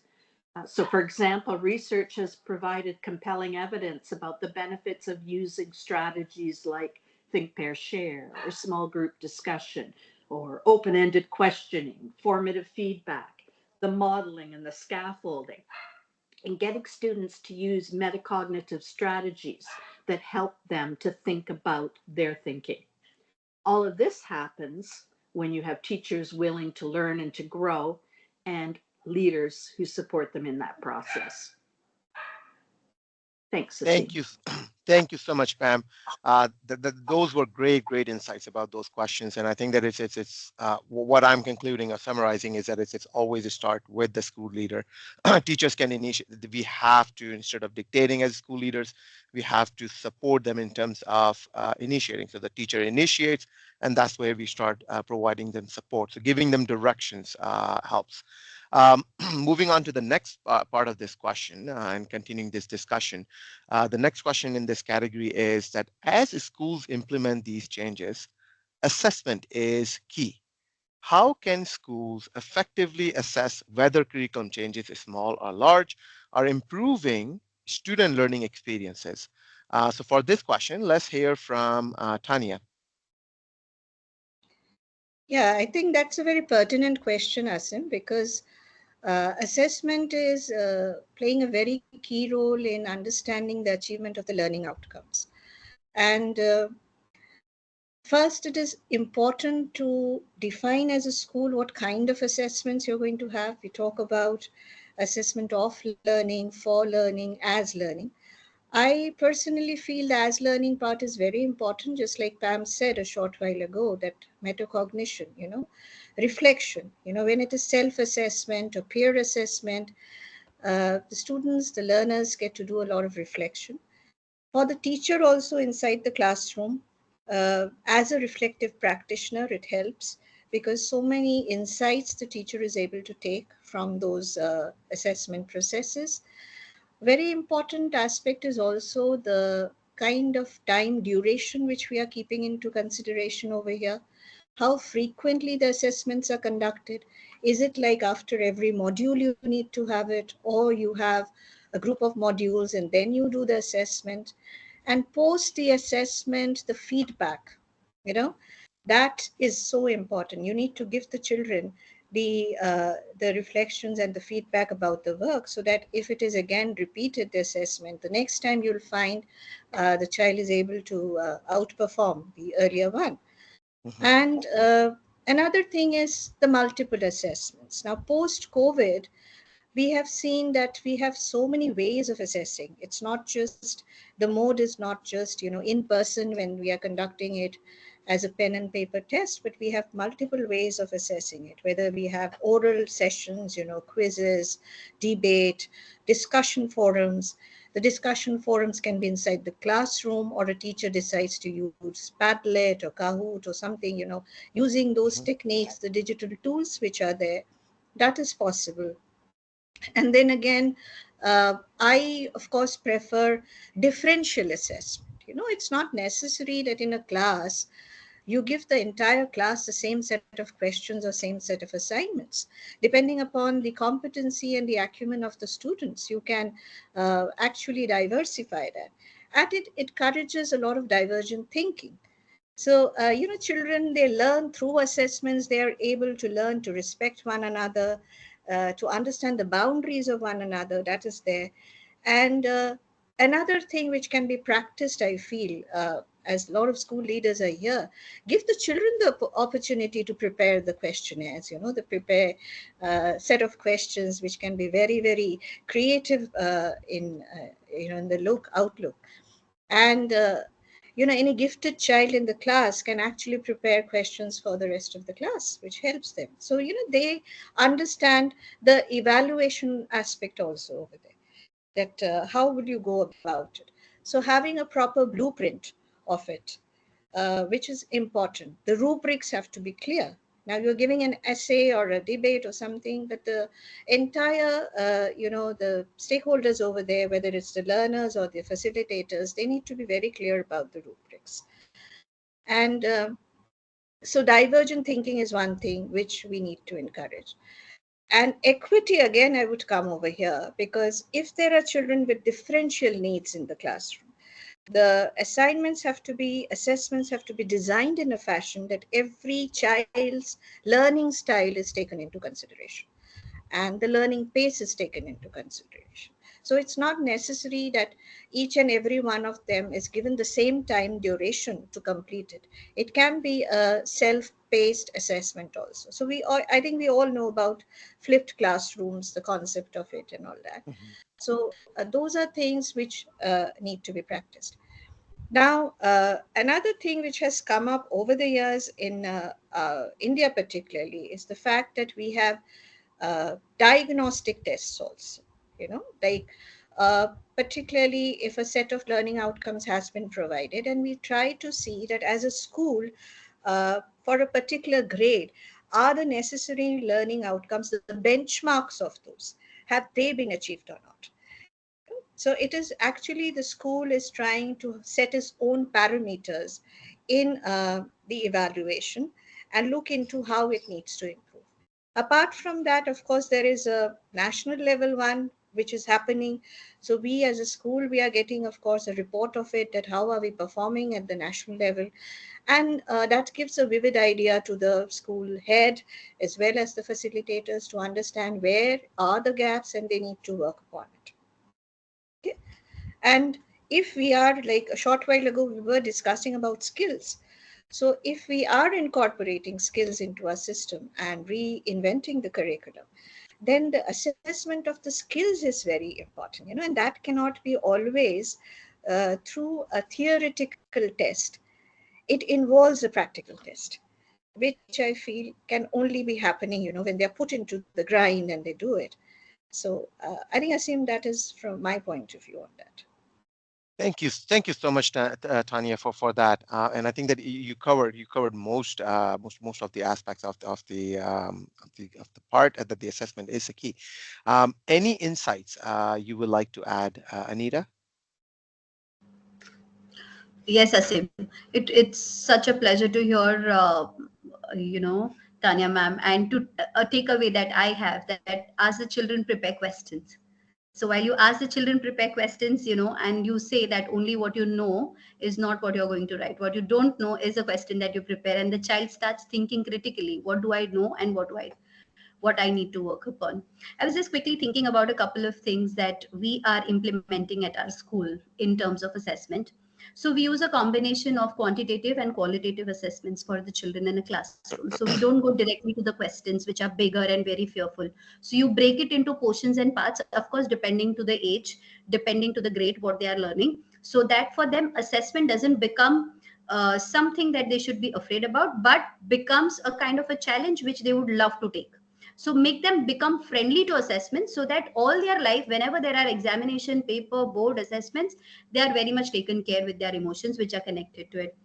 So, for example, research has provided compelling evidence about the benefits of using strategies like think, pair, share, or small group discussion, or open-ended questioning, formative feedback, the modeling and the scaffolding, and getting students to use metacognitive strategies that help them to think about their thinking. All of this happens when you have teachers willing to learn and to grow and leaders who support them in that process. Thanks, Asim. Thank you. Thank you so much, Pam. Those were great insights about those questions. And I think that it's what I'm concluding or summarizing is that it's always a start with the school leader. Teachers can initiate. We have to, instead of dictating as school leaders, we have to support them in terms of initiating. So the teacher initiates, and that's where we start providing them support. So giving them directions helps. Moving on to the next part of this question and continuing this discussion, the next question in this category is that as schools implement these changes, assessment is key. How can schools effectively assess whether curriculum changes, small or large, are improving student learning experiences? So for this question, let's hear from Tania. Yeah, I think that's a very pertinent question, Asim, because assessment is playing a very key role in understanding the achievement of the learning outcomes. And first, it is important to define as a school what kind of assessments you're going to have. We talk about assessment of learning, for learning, as learning. I personally feel the as learning part is very important, just like Pam said a short while ago, that metacognition, reflection, when it is self-assessment or peer assessment, the students, the learners get to do a lot of reflection. For the teacher also inside the classroom, as a reflective practitioner, it helps because so many insights the teacher is able to take from those assessment processes. Very important aspect is also the kind of time duration which we are keeping into consideration over here. How frequently the assessments are conducted. Is it like after every module you need to have it, or you have a group of modules and then you do the assessment? And post the assessment, the feedback, that is so important. You need to give the children the reflections and the feedback about the work, so that if it is again repeated, the assessment, the next time you'll find the child is able to outperform the earlier one. Mhm. And another thing is the multiple assessments. Now, post-COVID, we have seen that we have so many ways of assessing. It's not just, the mode is not just, in person when we are conducting it as a pen and paper test, but we have multiple ways of assessing it, whether we have oral sessions, quizzes, debate, discussion forums. The discussion forums can be inside the classroom, or a teacher decides to use Padlet or Kahoot or something, using those Mhm. techniques, the digital tools which are there. That is possible. And then again, I, of course, prefer differential assessment. It's not necessary that in a class, you give the entire class the same set of questions or same set of assignments. Depending upon the competency and the acumen of the students, you can actually diversify that. And it encourages a lot of divergent thinking. So, children, they learn through assessments. They are able to learn to respect one another, to understand the boundaries of one another. That is there. And another thing which can be practiced, I feel, as a lot of school leaders are here, give the children the opportunity to prepare the questionnaires, the prepare set of questions which can be very, very creative in the outlook. And any gifted child in the class can actually prepare questions for the rest of the class, which helps them. So they understand the evaluation aspect also over there, that how would you go about it. So having a proper blueprint of it, which is important. The rubrics have to be clear. Now you're giving an essay or a debate or something, but the entire, the stakeholders over there, whether it's the learners or the facilitators, they need to be very clear about the rubrics. And so divergent thinking is one thing which we need to encourage. And equity, again, I would come over here, because if there are children with differential needs in the classroom, the assessments have to be designed in a fashion that every child's learning style is taken into consideration and the learning pace is taken into consideration. So it's not necessary that each and every one of them is given the same time duration to complete it. It can be a self-paced assessment also. So I think we all know about flipped classrooms, the concept of it and all that. Mhm. So those are things which need to be practiced. Now, another thing which has come up over the years in India particularly is the fact that we have diagnostic tests also, like particularly if a set of learning outcomes has been provided, and we try to see that as a school, for a particular grade, are the necessary learning outcomes, the benchmarks of those, have they been achieved or not? So it is actually the school is trying to set its own parameters in the evaluation and look into how it needs to improve. Apart from that, of course, there is a national level one which is happening. So we as a school, we are getting, of course, a report of it, that how are we performing at the national level. And that gives a vivid idea to the school head as well as the facilitators to understand where are the gaps and they need to work upon it. Okay. And if we are, like a short while ago, we were discussing about skills. So if we are incorporating skills into our system and reinventing the curriculum, then the assessment of the skills is very important, and that cannot be always through a theoretical test. It involves a practical test, which I feel can only be happening, when they're put into the grind and they do it. So I think, Asim, that is from my point of view on that. Thank you so much, Tania, for that. And I think that you covered most of the aspects of the part that the assessment is a key. Any insights you would like to add, Anita? Yes, Asim. It's such a pleasure to hear, Tanya ma'am, and to a takeaway that I have, that ask the children prepare questions. So while you ask the children prepare questions, and you say that only what you know is not what you're going to write. What you don't know is a question that you prepare, and the child starts thinking critically. What do I know, and what I need to work upon. I was just quickly thinking about a couple of things that we are implementing at our school in terms of assessment. So we use a combination of quantitative and qualitative assessments for the children in a classroom. So we don't go directly to the questions which are bigger and very fearful. So you break it into portions and parts, of course, depending to the age, depending to the grade, what they are learning, so that for them, assessment doesn't become something that they should be afraid about, but becomes a kind of a challenge which they would love to take. So make them become friendly to assessment, so that all their life, whenever there are examination, paper, board assessments, they are very much taken care with their emotions which are connected to it.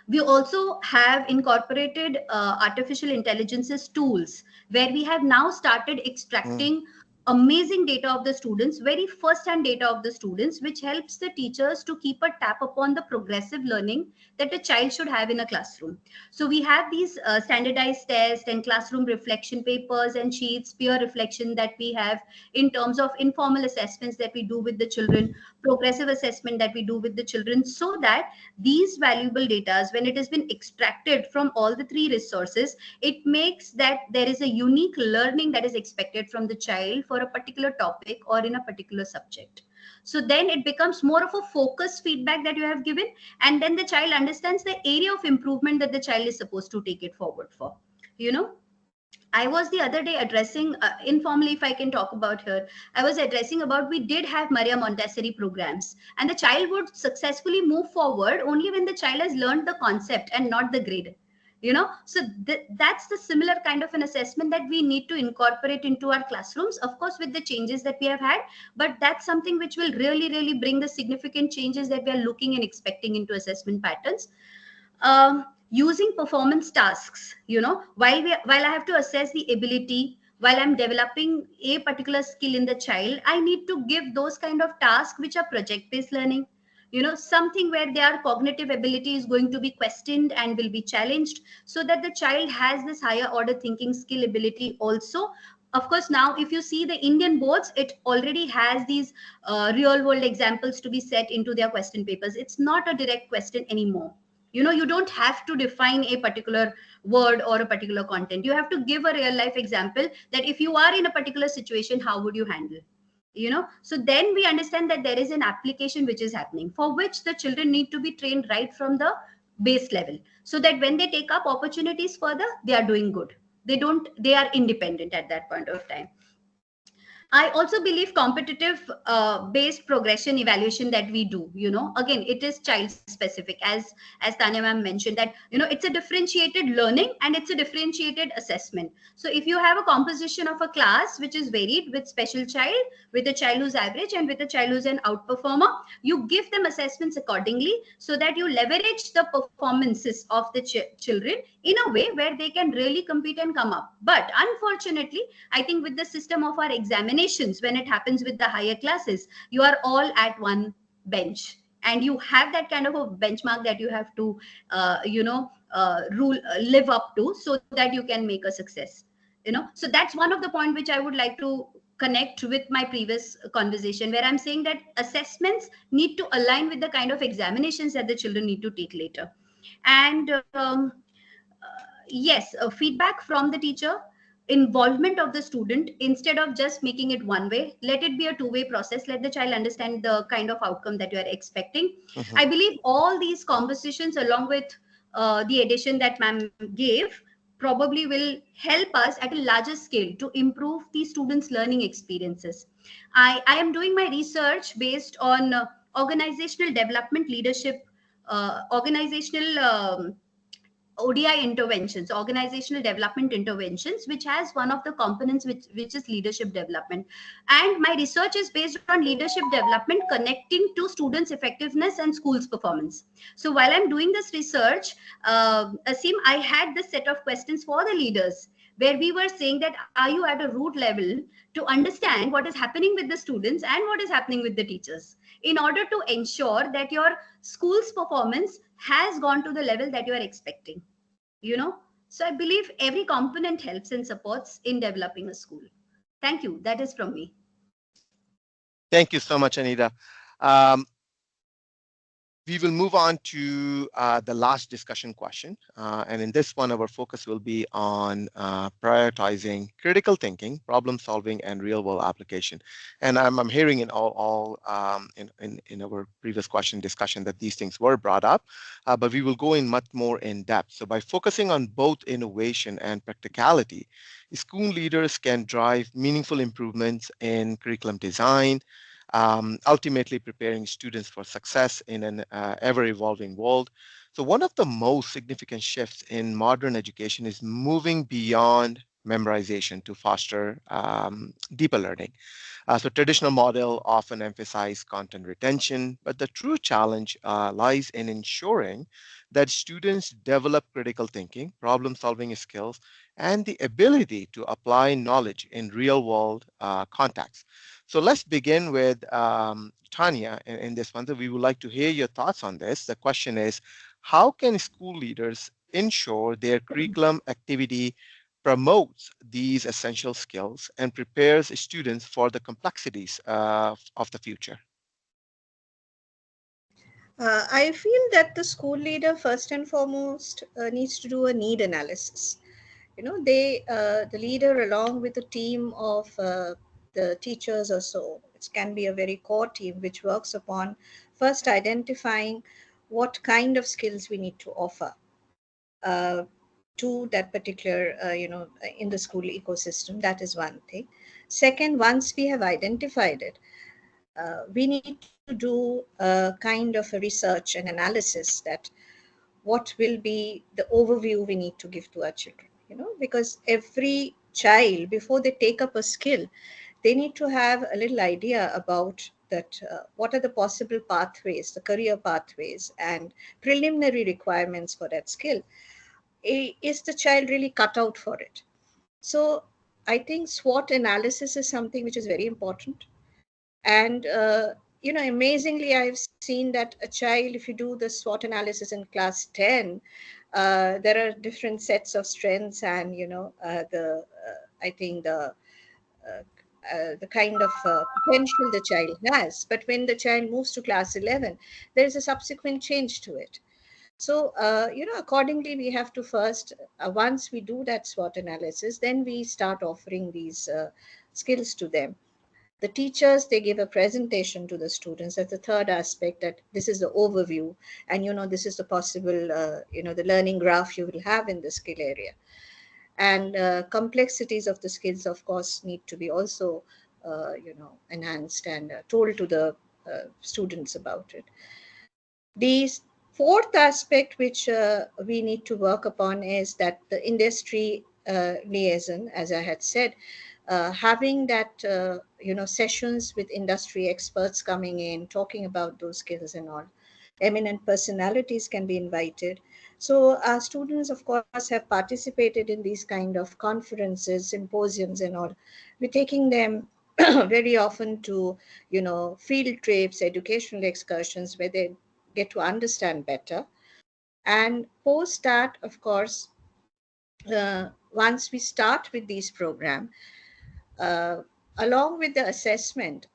We also have incorporated artificial intelligence's tools, where we have now started extracting amazing data of the students, very first hand data of the students, which helps the teachers to keep a tap upon the progressive learning that a child should have in a classroom. So we have these standardized tests and classroom reflection papers and sheets, peer reflection that we have, in terms of informal assessments that we do with the children, progressive assessment that we do with the children, so that these valuable data, when it has been extracted from all the three resources, it makes that there is a unique learning that is expected from the child for a particular topic or in a particular subject. So then it becomes more of a focused feedback that you have given, and then the child understands the area of improvement that the child is supposed to take it forward for. I was the other day addressing, informally, if I can talk about her, I was addressing about, we did have Maria Montessori programs, and the child would successfully move forward only when the child has learned the concept and not the grade. So that's the similar kind of an assessment that we need to incorporate into our classrooms, of course, with the changes that we have had, but that's something which will really, really bring the significant changes that we are looking and expecting into assessment patterns. Using performance tasks, while I have to assess the ability, while I'm developing a particular skill in the child, I need to give those kind of tasks which are project based learning, something where their cognitive ability is going to be questioned and will be challenged, so that the child has this higher order thinking skill ability also. Of course, now if you see the Indian boards, it already has these real world examples to be set into their question papers. It's not a direct question anymore. You don't have to define a particular word or a particular content. You have to give a real life example, that if you are in a particular situation, how would you handle? So then we understand that there is an application which is happening, for which the children need to be trained right from the base level, so that when they take up opportunities further, they are doing good. They are independent at that point of time. I also believe competitive based progression evaluation that we do, again, it is child specific, as Tanya ma'am mentioned, that, it's a differentiated learning and it's a differentiated assessment. So if you have a composition of a class which is varied, with special child, with a child who's average, and with a child who's an outperformer, you give them assessments accordingly, so that you leverage the performances of the children in a way where they can really compete and come up. But unfortunately, I think with the system of our examinations, when it happens with the higher classes, you are all at one bench, and you have that kind of a benchmark that you have to, live up to, so that you can make a success. So that's one of the point which I would like to connect with my previous conversation, where I'm saying that assessments need to align with the kind of examinations that the children need to take later. And yes, feedback from the teacher, involvement of the student, instead of just making it one way, let it be a two-way process. Let the child understand the kind of outcome that you are expecting. I believe all these conversations, along with the addition that ma'am gave, probably will help us at a larger scale to improve the students learning experiences. I am doing my research based on organizational development leadership, organizational ODI interventions, organizational development interventions, which has one of the components which is leadership development. And my research is based on leadership development connecting to students' effectiveness and schools' performance. So while I'm doing this research, Asim, I had this set of questions for the leaders where we were saying that are you at a root level to understand what is happening with the students and what is happening with the teachers in order to ensure that your school's performance has gone to the level that you are expecting, you know. So I believe every component helps and supports in developing a school. Thank you. That is from me. Thank you so much, Anita. Um, We will move on to the last discussion question. And in this one, our focus will be on prioritizing critical thinking, problem solving, and real world application. And I'm hearing in in our previous question discussion that these things were brought up, but we will go in much more in depth. So by focusing on both innovation and practicality, school leaders can drive meaningful improvements in curriculum design, ultimately preparing students for success in an ever-evolving world. So one of the most significant shifts in modern education is moving beyond memorization to foster deeper learning. So traditional model often emphasize content retention, but the true challenge lies in ensuring that students develop critical thinking, problem-solving skills, and the ability to apply knowledge in real-world contexts. So let's begin with Tania in this one. So we would like to hear your thoughts on this. The question is, how can school leaders ensure their curriculum activity promotes these essential skills and prepares students for the complexities of the future? I feel that the school leader, first and foremost, needs to do a need analysis. The leader, along with a team of the teachers or so, it can be a very core team which works upon first identifying what kind of skills we need to offer uh, to that particular, in the school ecosystem. That is one thing. Second, once we have identified it, we need to do a kind of a research and analysis that what will be the overview we need to give to our children, because every child, before they take up a skill, they need to have a little idea about that, what are the possible pathways, the career pathways and preliminary requirements for that skill. Is the child really cut out for it? So I think SWOT analysis is something which is very important. And amazingly, I've seen that a child, if you do the SWOT analysis in class 10, there are different sets of strengths and I think the kind of potential the child has. But when the child moves to class 11, there is a subsequent change to it. So accordingly, we have to first, once we do that SWOT analysis, then we start offering these skills to them. The teachers, they give a presentation to the students. That's the third aspect, that this is the overview, and this is the possible the learning graph you will have in the skill area. And complexities of the skills, of course, need to be also enhanced and told to the students about it. The fourth aspect which we need to work upon is that the industry liaison, as I had said, having that sessions with industry experts coming in, talking about those skills and all. Eminent personalities can be invited. So our students, of course, have participated in these kind of conferences, symposiums and all. We're taking them very often to field trips, educational excursions, where they get to understand better. And post that, of course, once we start with these programs, along with the assessment,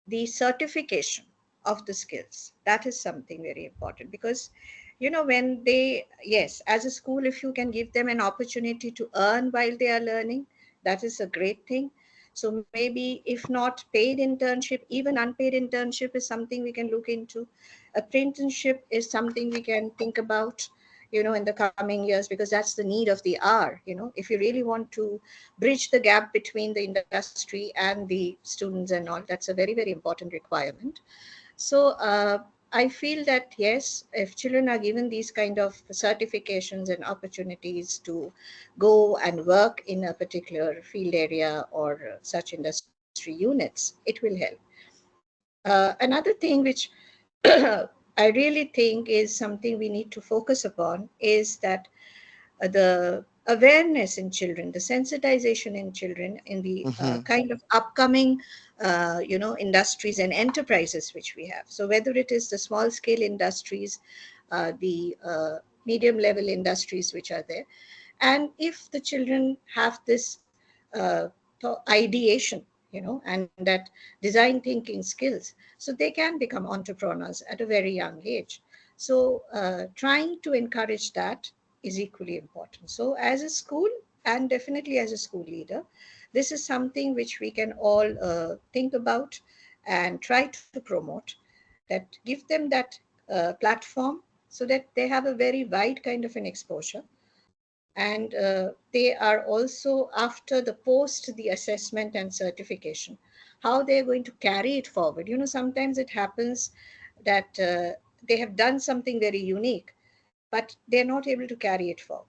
the certification of the skills, that is something very important. Because when they, yes, as a school, if you can give them an opportunity to earn while they are learning, that is a great thing. So maybe if not paid internship, even unpaid internship is something we can look into. Apprenticeship is something we can think about in the coming years, because that's the need of the hour. If you really want to bridge the gap between the industry and the students and all, that's a very, very important requirement. So I feel that, yes, if children are given these kind of certifications and opportunities to go and work in a particular field area or such industry units, it will help. Another thing which I really think is something we need to focus upon is that the awareness in children, the sensitization in children in the kind of upcoming, industries and enterprises which we have. So whether it is the small scale industries, the medium level industries which are there, and if the children have this ideation, and that design thinking skills, so they can become entrepreneurs at a very young age. So trying to encourage that is equally important. So as a school, and definitely as a school leader, this is something which we can all think about and try to promote, that give them that platform so that they have a very wide kind of an exposure. And they are also, after the post the assessment and certification, how they're going to carry it forward. Sometimes it happens that they have done something very unique, but they're not able to carry it forward.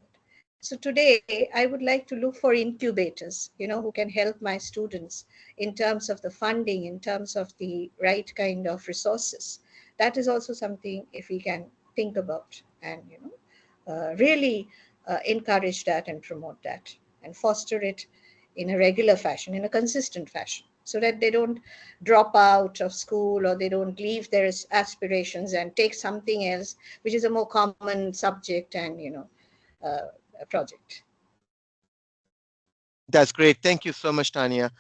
So today I would like to look for incubators, who can help my students in terms of the funding, in terms of the right kind of resources. That is also something, if we can think about and really encourage that and promote that and foster it in a regular fashion, in a consistent fashion, so that they don't drop out of school or they don't leave their aspirations and take something else, which is a more common subject and, a project. That's great. Thank you so much, Tania.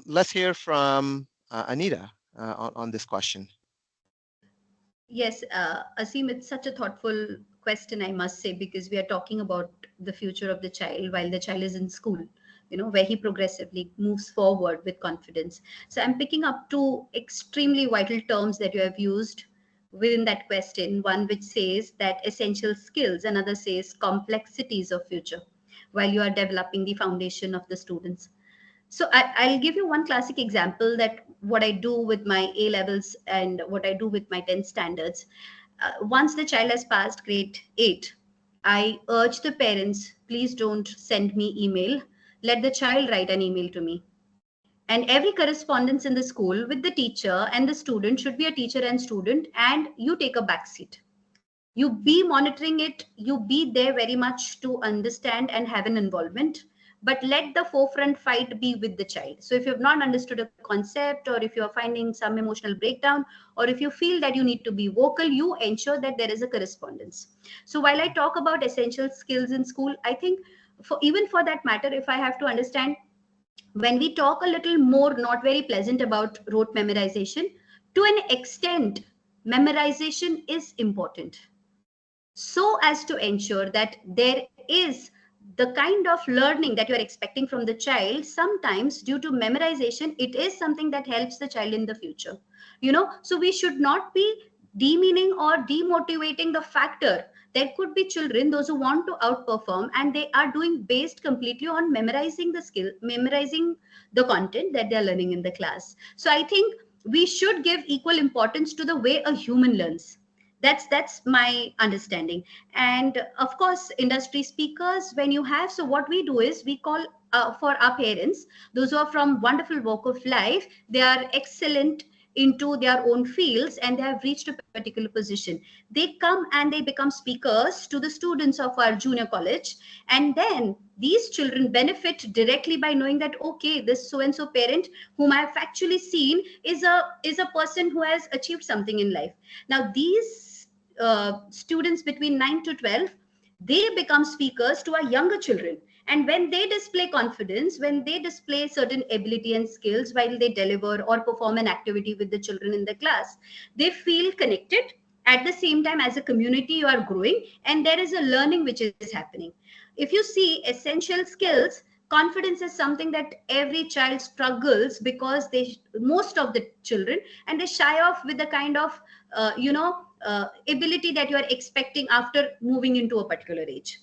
Let's hear from Anita on this question. Yes, Asim, it's such a thoughtful question, I must say, because we are talking about the future of the child while the child is in school, where he progressively moves forward with confidence. So I'm picking up two extremely vital terms that you have used within that question. One which says that essential skills, another says complexities of future, while you are developing the foundation of the students. So I'll give you one classic example that what I do with my A levels and what I do with my 10 standards. Once the child has passed grade 8, I urge the parents, please don't send me email. Let the child write an email to me. And every correspondence in the school with the teacher and the student should be a teacher and student, and you take a back seat. You be monitoring it, you be there very much to understand and have an involvement, but let the forefront fight be with the child. So if you have not understood a concept, or if you are finding some emotional breakdown, or if you feel that you need to be vocal, you ensure that there is a correspondence. So while I talk about essential skills in school, I think even for that matter, if I have to understand, when we talk a little more not very pleasant about rote memorization, to an extent memorization is important, so as to ensure that there is the kind of learning that you are expecting from the child. Sometimes due to memorization, it is something that helps the child in the future, so we should not be demeaning or demotivating the factor. There could be children, those who want to outperform, and they are doing based completely on memorizing the skill, memorizing the content that they are learning in the class. So I think we should give equal importance to the way a human learns. That's my understanding. And of course, industry speakers, when you have, so what we do is we call for our parents, those who are from wonderful walk of life, they are excellent into their own fields and they have reached a particular position. They come and they become speakers to the students of our junior college, and then these children benefit directly by knowing that, okay, this so and so parent whom I have actually seen is a person who has achieved something in life. Now these students between 9 to 12, they become speakers to our younger children. And when they display confidence, when they display certain ability and skills while they deliver or perform an activity with the children in the class, they feel connected. At the same time, as a community, you are growing and there is a learning which is happening. If you see essential skills, confidence is something that every child struggles because most of the children, and they shy off with the kind of ability that you are expecting after moving into a particular age.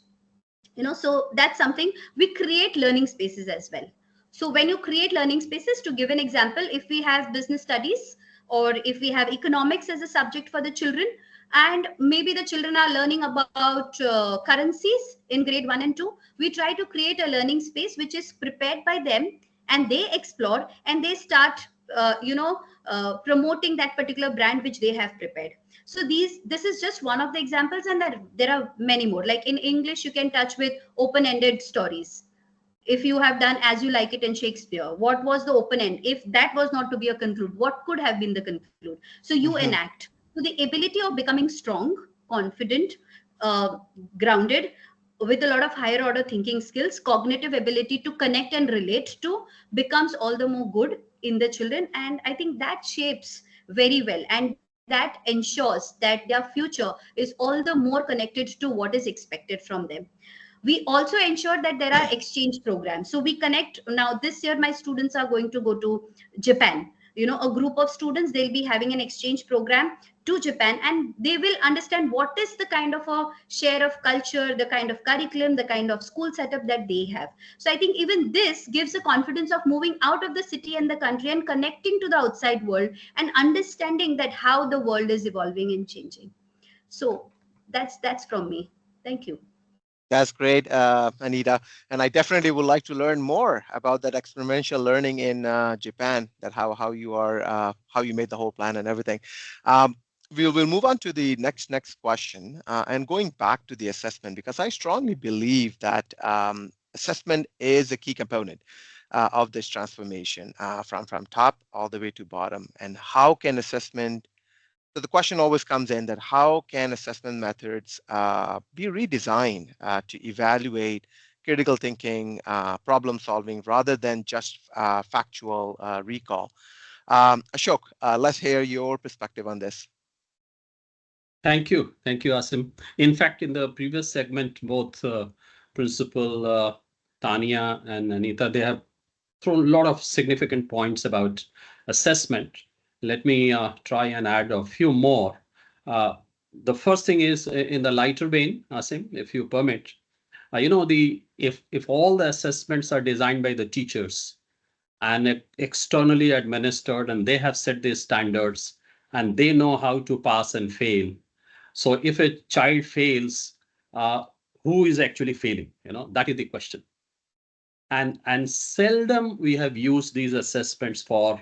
So that's something we create learning spaces as well. So when you create learning spaces, to give an example, if we have business studies, or if we have economics as a subject for the children, and maybe the children are learning about currencies in grade 1 and 2, we try to create a learning space which is prepared by them, and they explore and they start promoting that particular brand which they have prepared. So this is just one of the examples, and there are many more. Like in English, you can touch with open-ended stories. If you have done As You Like It in Shakespeare, what was the open end? If that was not to be a conclude, what could have been the conclude? So you Mhm. enact. So the ability of becoming strong, confident, grounded, with a lot of higher order thinking skills, cognitive ability to connect and relate to, becomes all the more good in the children. And I think that shapes very well, and that ensures that their future is all the more connected to what is expected from them. We also ensure that there are exchange programs. So we connect. Now this year my students are going to go to Japan. A group of students, they'll be having an exchange program to Japan, and they will understand what is the kind of a share of culture, the kind of curriculum, the kind of school setup that they have. So I think even this gives a confidence of moving out of the city and the country and connecting to the outside world, and understanding that how the world is evolving and changing. So that's from me. Thank you. That's great, Anita. And I definitely would like to learn more about that experiential learning in Japan. That how you are how you made the whole plan and everything. Um, we'll move on to the next question, and going back to the assessment, because I strongly believe that assessment is a key component of this transformation, from top all the way to bottom. And how can assessment, so the question always comes in that how can assessment methods be redesigned to evaluate critical thinking, problem solving, rather than just factual recall? Ashok, let's hear your perspective on this. Thank you. Thank you, Asim. In fact, in the previous segment, both Principal Tania and Anita, they have thrown a lot of significant points about assessment. Let me try and add a few more. Uh, the first thing is in the lighter vein, Asim, if you permit. If all the assessments are designed by the teachers and externally administered, and they have set these standards and they know how to pass and fail. So if a child fails, uh, who is actually failing? That is the question. And seldom we have used these assessments for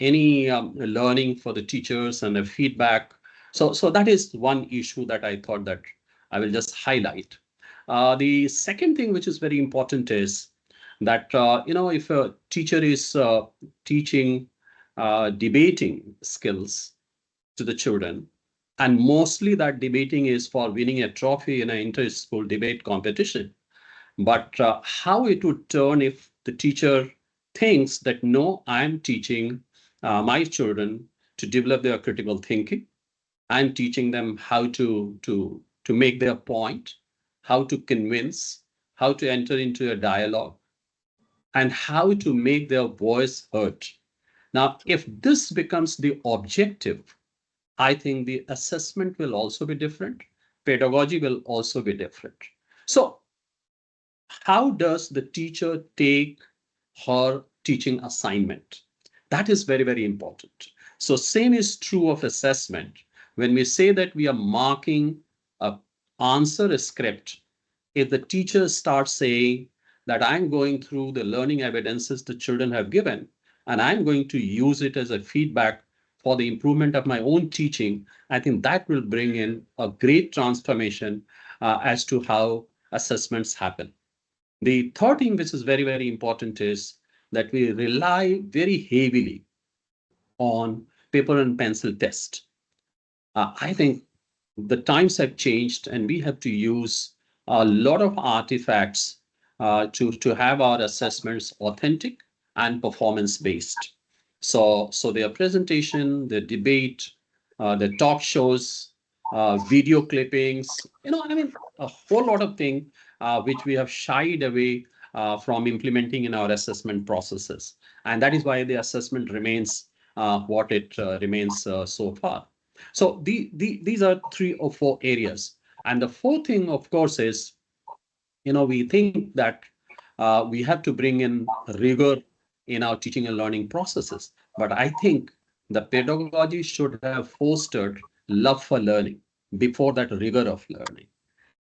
any learning for the teachers and the feedback. So that is one issue that I thought that I will just highlight. The second thing which is very important is that if a teacher is teaching debating skills to the children, and mostly that debating is for winning a trophy in an inter-school debate competition. But how it would turn if the teacher thinks that, no, I'm teaching my children to develop their critical thinking. I'm teaching them how to make their point, how to convince, how to enter into a dialogue, and how to make their voice heard. Now, if this becomes the objective, I think the assessment will also be different. Pedagogy will also be different. So how does the teacher take her teaching assignment? That is very, very important. So same is true of assessment. When we say that we are marking a answer script, if the teacher starts saying that I'm going through the learning evidences the children have given, and I'm going to use it as a feedback for the improvement of my own teaching, I think that will bring in a great transformation as to how assessments happen. The third thing which is very, very important is that we rely very heavily on paper and pencil test. I think the times have changed and we have to use a lot of artifacts to have our assessments authentic and performance based. So their presentation, their debate, the talk shows, video clippings, a whole lot of things which we have shied away from implementing in our assessment processes. And that is why the assessment remains what it remains so far. So these are 3 or 4 areas. And the fourth thing, of course, is, we think that we have to bring in rigor in our teaching and learning processes. But I think The pedagogy should have fostered love for learning before that rigor of learning.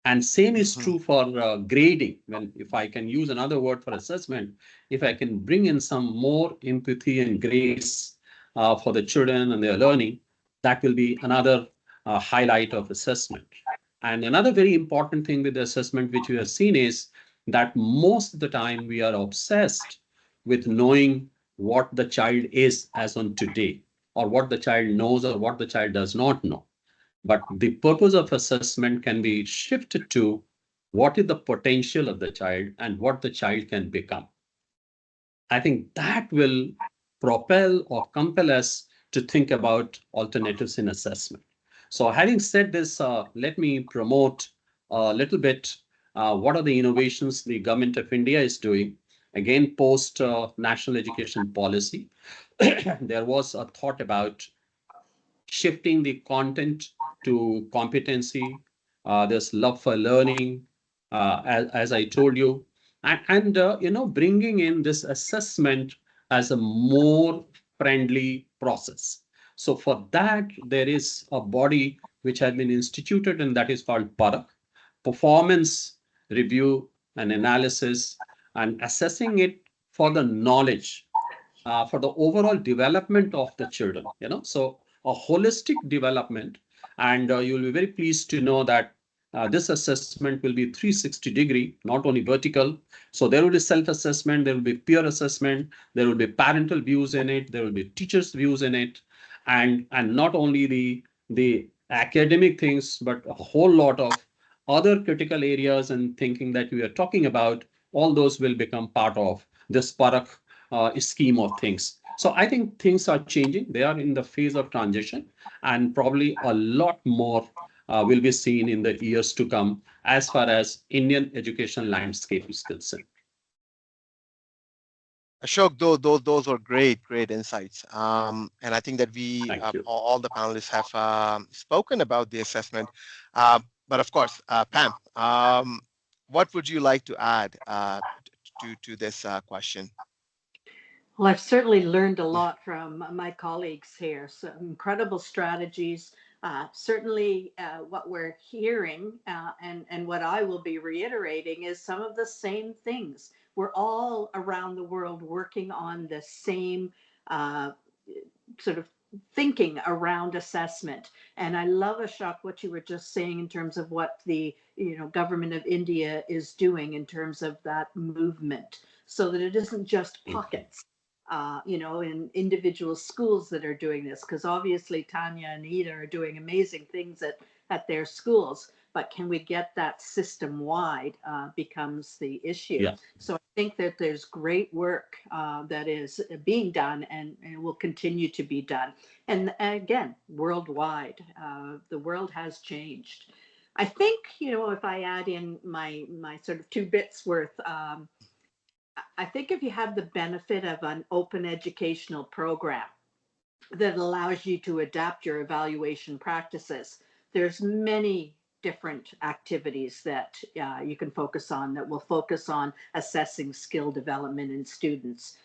And same is true for grading. When, if I can use another word for assessment, if I can bring in some more empathy and grace for the children and their learning, that will be another highlight of assessment. And another very important thing with the assessment, which we have seen, is that most of the time we are obsessed with knowing what the child is as on today, or what the child knows, or what the child does not know. But the purpose of assessment can be shifted to what is the potential of the child and what the child can become. I think that will propel or compel us to think about alternatives in assessment. So having said this, let me promote a little bit what are the innovations the government of India is doing. Again, post national education policy, there was a thought about shifting the content to competency. There's love for learning, as I told you, and bringing in this assessment as a more friendly process. So for that, there is a body which has been instituted, and that is called PARAK, performance review and analysis, and assessing it for the knowledge, for the overall development of the children. So a holistic development, and you'll be very pleased to know that this assessment will be 360-degree, not only vertical. So there will be self-assessment, there will be peer assessment, there will be parental views in it, there will be teachers' views in it, and not only the academic things, but a whole lot of other critical areas and thinking that we are talking about. All those will become part of this Parak scheme of things. So I think things are changing. They are in the phase of transition, and probably a lot more will be seen in the years to come as far as Indian education landscape is concerned. Ashok, those were great insights. And I think that we, Thank you. all the panelists have spoken about the assessment. But of course, Pam, what would you like to add to this question? Well, I've certainly learned a lot from my colleagues here. Some incredible strategies. Certainly, what we're hearing and what I will be reiterating is some of the same things. We're all around the world working on the same sort of thinking around assessment. And I love, Ashok, what you were just saying in terms of what the government of India is doing in terms of that movement, so that it isn't just pockets. In individual schools that are doing this, because obviously Tania and Anita are doing amazing things at their schools, but can we get that system wide becomes the issue. Yeah. So I think that there's great work that is being done and will continue to be done. And again, worldwide, the world has changed. I think, if I add in my sort of 2 bits worth, I think if you have the benefit of an open educational program that allows you to adapt your evaluation practices, there's many different activities that you can focus on that will focus on assessing skill development in students.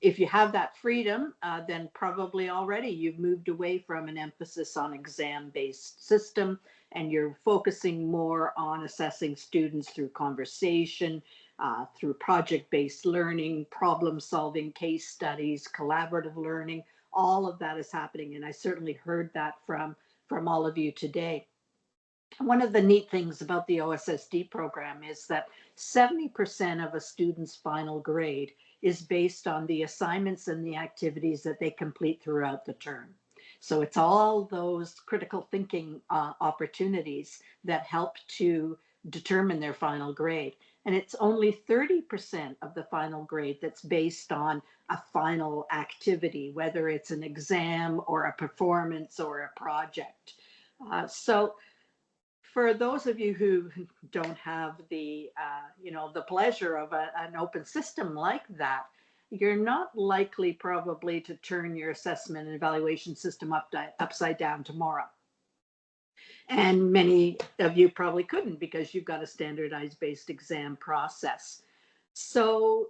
If you have that freedom, then probably already you've moved away from an emphasis on exam-based system, and you're focusing more on assessing students through conversation, through project-based learning, problem-solving, case studies, collaborative learning. All of that is happening, and I certainly heard that from all of you today. One of the neat things about the OSSD program is that 70% of a student's final grade is based on the assignments and the activities that they complete throughout the term. So it's all those critical thinking opportunities that help to determine their final grade. And it's only 30% of the final grade that's based on a final activity, whether it's an exam or a performance or a project. So for those of you who don't have the pleasure of an open system like that, you're not likely probably to turn your assessment and evaluation system upside down tomorrow. And many of you probably couldn't, because you've got a standardized based exam process. So,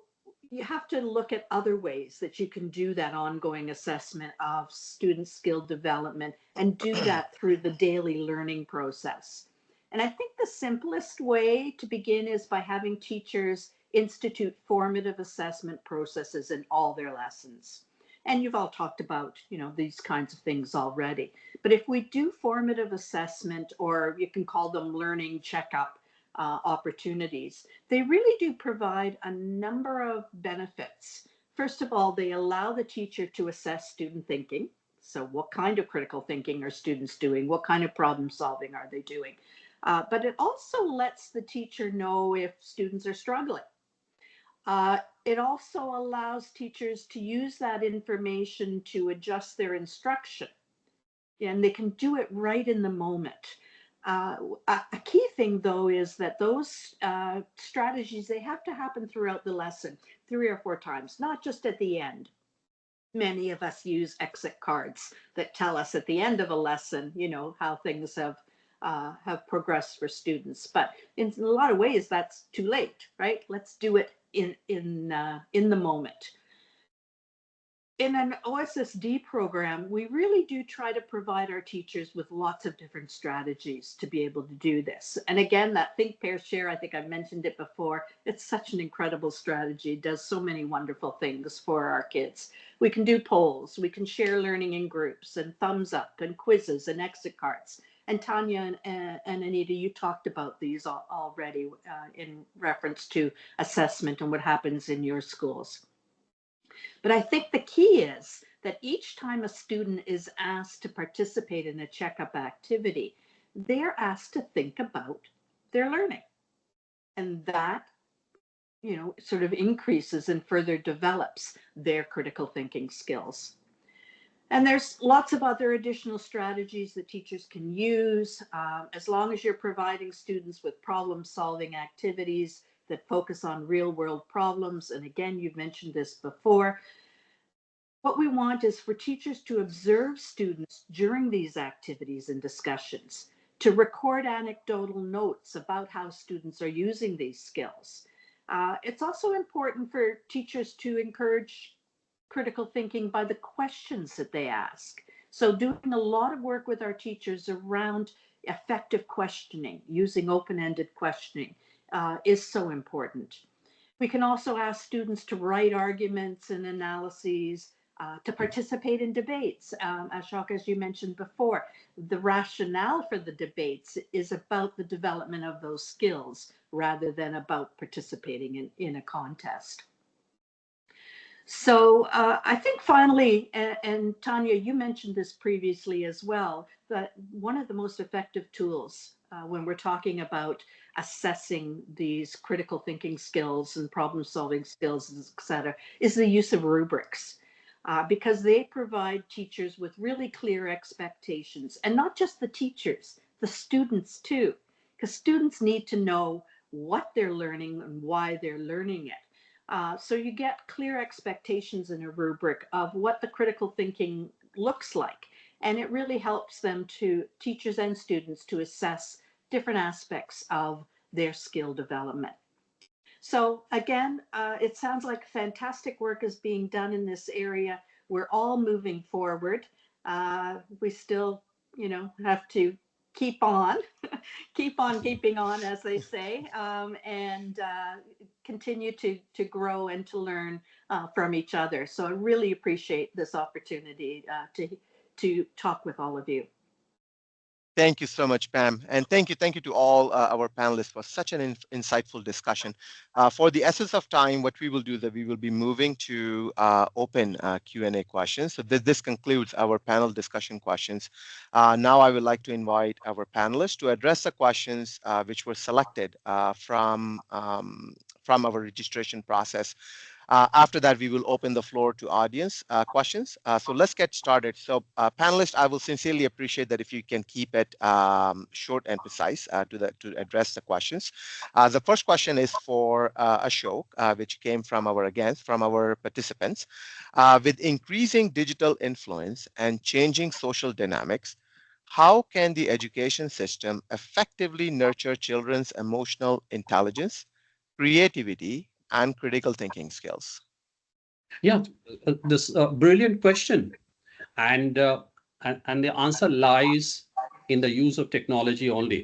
you have to look at other ways that you can do that ongoing assessment of student skill development and do that through the daily learning process. And I think the simplest way to begin is by having teachers institute formative assessment processes in all their lessons. And you've all talked about, these kinds of things already. But if we do formative assessment, or you can call them learning checkup opportunities, they really do provide a number of benefits. First of all, they allow the teacher to assess student thinking. So what kind of critical thinking are students doing? What kind of problem solving are they doing? But it also lets the teacher know if students are struggling. It also allows teachers to use that information to adjust their instruction, and they can do it right in the moment. A key thing, though, is that those strategies, they have to happen throughout the lesson 3 or 4 times, not just at the end. Many of us use exit cards that tell us at the end of a lesson, how things have progressed for students. But in a lot of ways, that's too late, right? Let's do it in the moment. In an OSSD program, we really do try to provide our teachers with lots of different strategies to be able to do this. And again, that think, pair, share, I think I mentioned it before, it's such an incredible strategy. It does so many wonderful things for our kids. We can do polls, we can share learning in groups, and thumbs up, and quizzes, and exit cards. And Tania and Anita, you talked about these already in reference to assessment and what happens in your schools. But I think the key is that each time a student is asked to participate in a checkup activity, they're asked to think about their learning. And that, sort of increases and further develops their critical thinking skills. And there's lots of other additional strategies that teachers can use, as long as you're providing students with problem-solving activities that focus on real-world problems. And again, you've mentioned this before. What we want is for teachers to observe students during these activities and discussions, to record anecdotal notes about how students are using these skills. It's also important for teachers to encourage critical thinking by the questions that they ask. So doing a lot of work with our teachers around effective questioning, using open-ended questioning is so important. We can also ask students to write arguments and analyses, to participate in debates. Ashok, as you mentioned before, the rationale for the debates is about the development of those skills rather than about participating in a contest. So I think finally, and Tania, you mentioned this previously as well, that one of the most effective tools when we're talking about assessing these critical thinking skills and problem solving skills, et cetera, is the use of rubrics. Because they provide teachers with really clear expectations, and not just the teachers, the students too, because students need to know what they're learning and why they're learning it. So you get clear expectations in a rubric of what the critical thinking looks like, and it really helps them, to teachers and students, to assess different aspects of their skill development. So again, it sounds like fantastic work is being done in this area. We're all moving forward. We still, have to keep on, keep on keeping on, as they say, and continue to grow and to learn from each other. So I really appreciate this opportunity to talk with all of you. Thank you so much, Pam. And thank you to all our panelists for such an insightful discussion. For the essence of time, what we will do is that we will be moving to open Q&A questions. So this concludes our panel discussion questions. Now I would like to invite our panelists to address the questions which were selected from our registration process. After that, we will open the floor to audience questions. So let's get started. So panelists, I will sincerely appreciate that if you can keep it short and precise to address the questions. The first question is for Ashok, which came from our participants. With increasing digital influence and changing social dynamics, how can the education system effectively nurture children's emotional intelligence, creativity, and critical thinking skills? Yeah, this brilliant question. And, uh, and the answer lies in the use of technology only.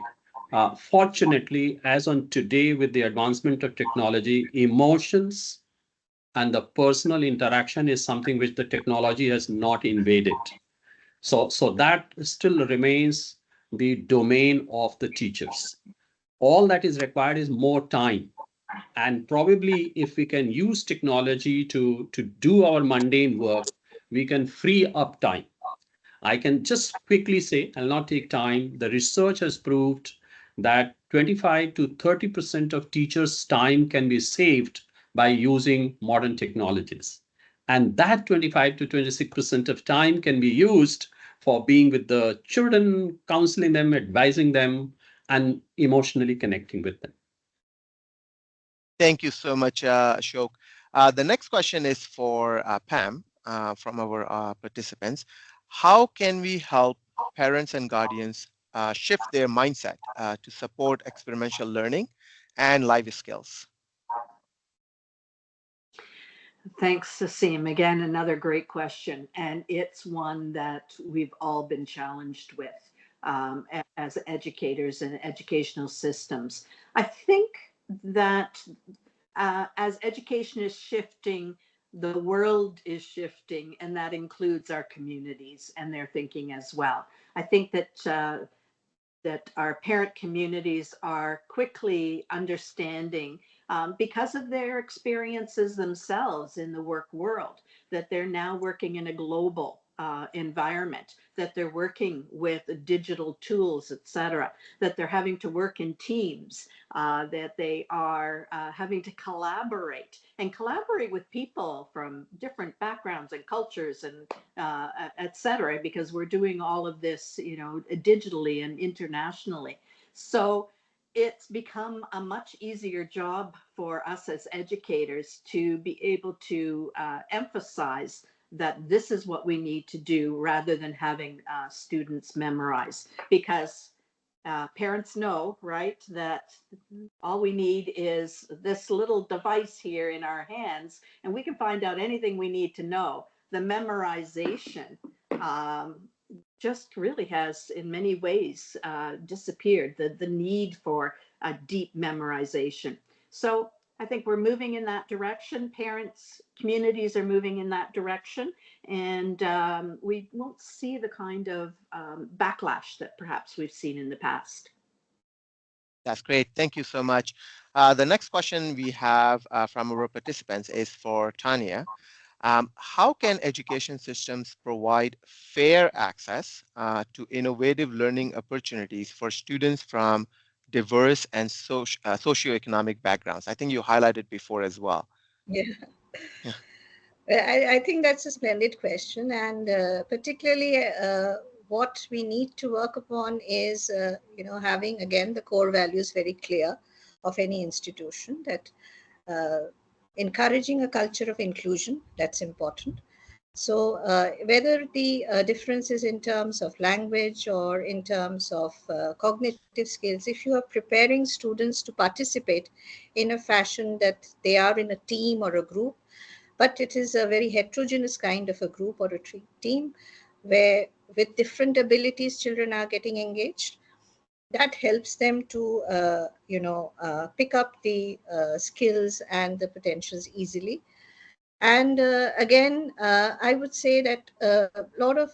Fortunately, as on today, with the advancement of technology, emotions and the personal interaction is something which the technology has not invaded. So that still remains the domain of the teachers. All that is required is more time. And probably if we can use technology to do our mundane work, we can free up time. I can just quickly say, I'll not take time. The research has proved that 25 to 30% of teachers' time can be saved by using modern technologies. And that 25 to 26% of time can be used for being with the children, counseling them, advising them, and emotionally connecting with them. Thank you so much, Ashok. The next question is for Pam from our participants. How can we help parents and guardians shift their mindset to support experiential learning and life skills? Thanks, Asim. Again, another great question. And it's one that we've all been challenged with as educators and educational systems. I think that as education is shifting, the world is shifting, and that includes our communities and their thinking as well. I think that that our parent communities are quickly understanding because of their experiences themselves in the work world, that they're now working in a global environment, that they're working with digital tools, etc., that they're having to work in teams, that they are having to collaborate with people from different backgrounds and cultures and etc., because we're doing all of this, digitally and internationally. So it's become a much easier job for us as educators to be able to emphasize that this is what we need to do rather than having students memorize, because parents know, right, that all we need is this little device here in our hands, and we can find out anything we need to know. The memorization just really has, in many ways, disappeared, the need for a deep memorization. So I think we're moving in that direction. Parents, communities are moving in that direction, and we won't see the kind of backlash that perhaps we've seen in the past. That's great. Thank you so much. The next question we have from our participants is for Tania. How can education systems provide fair access to innovative learning opportunities for students from diverse and socioeconomic backgrounds? I think you highlighted before as well. Yeah. Yeah. I think that's a splendid question, and particularly what we need to work upon is, having again the core values very clear of any institution, that encouraging a culture of inclusion, that's important. So whether the difference is in terms of language or in terms of cognitive skills, if you are preparing students to participate in a fashion that they are in a team or a group, but it is a very heterogeneous kind of a group or a team where with different abilities children are getting engaged, that helps them to pick up the skills and the potentials easily. And again, I would say that a lot of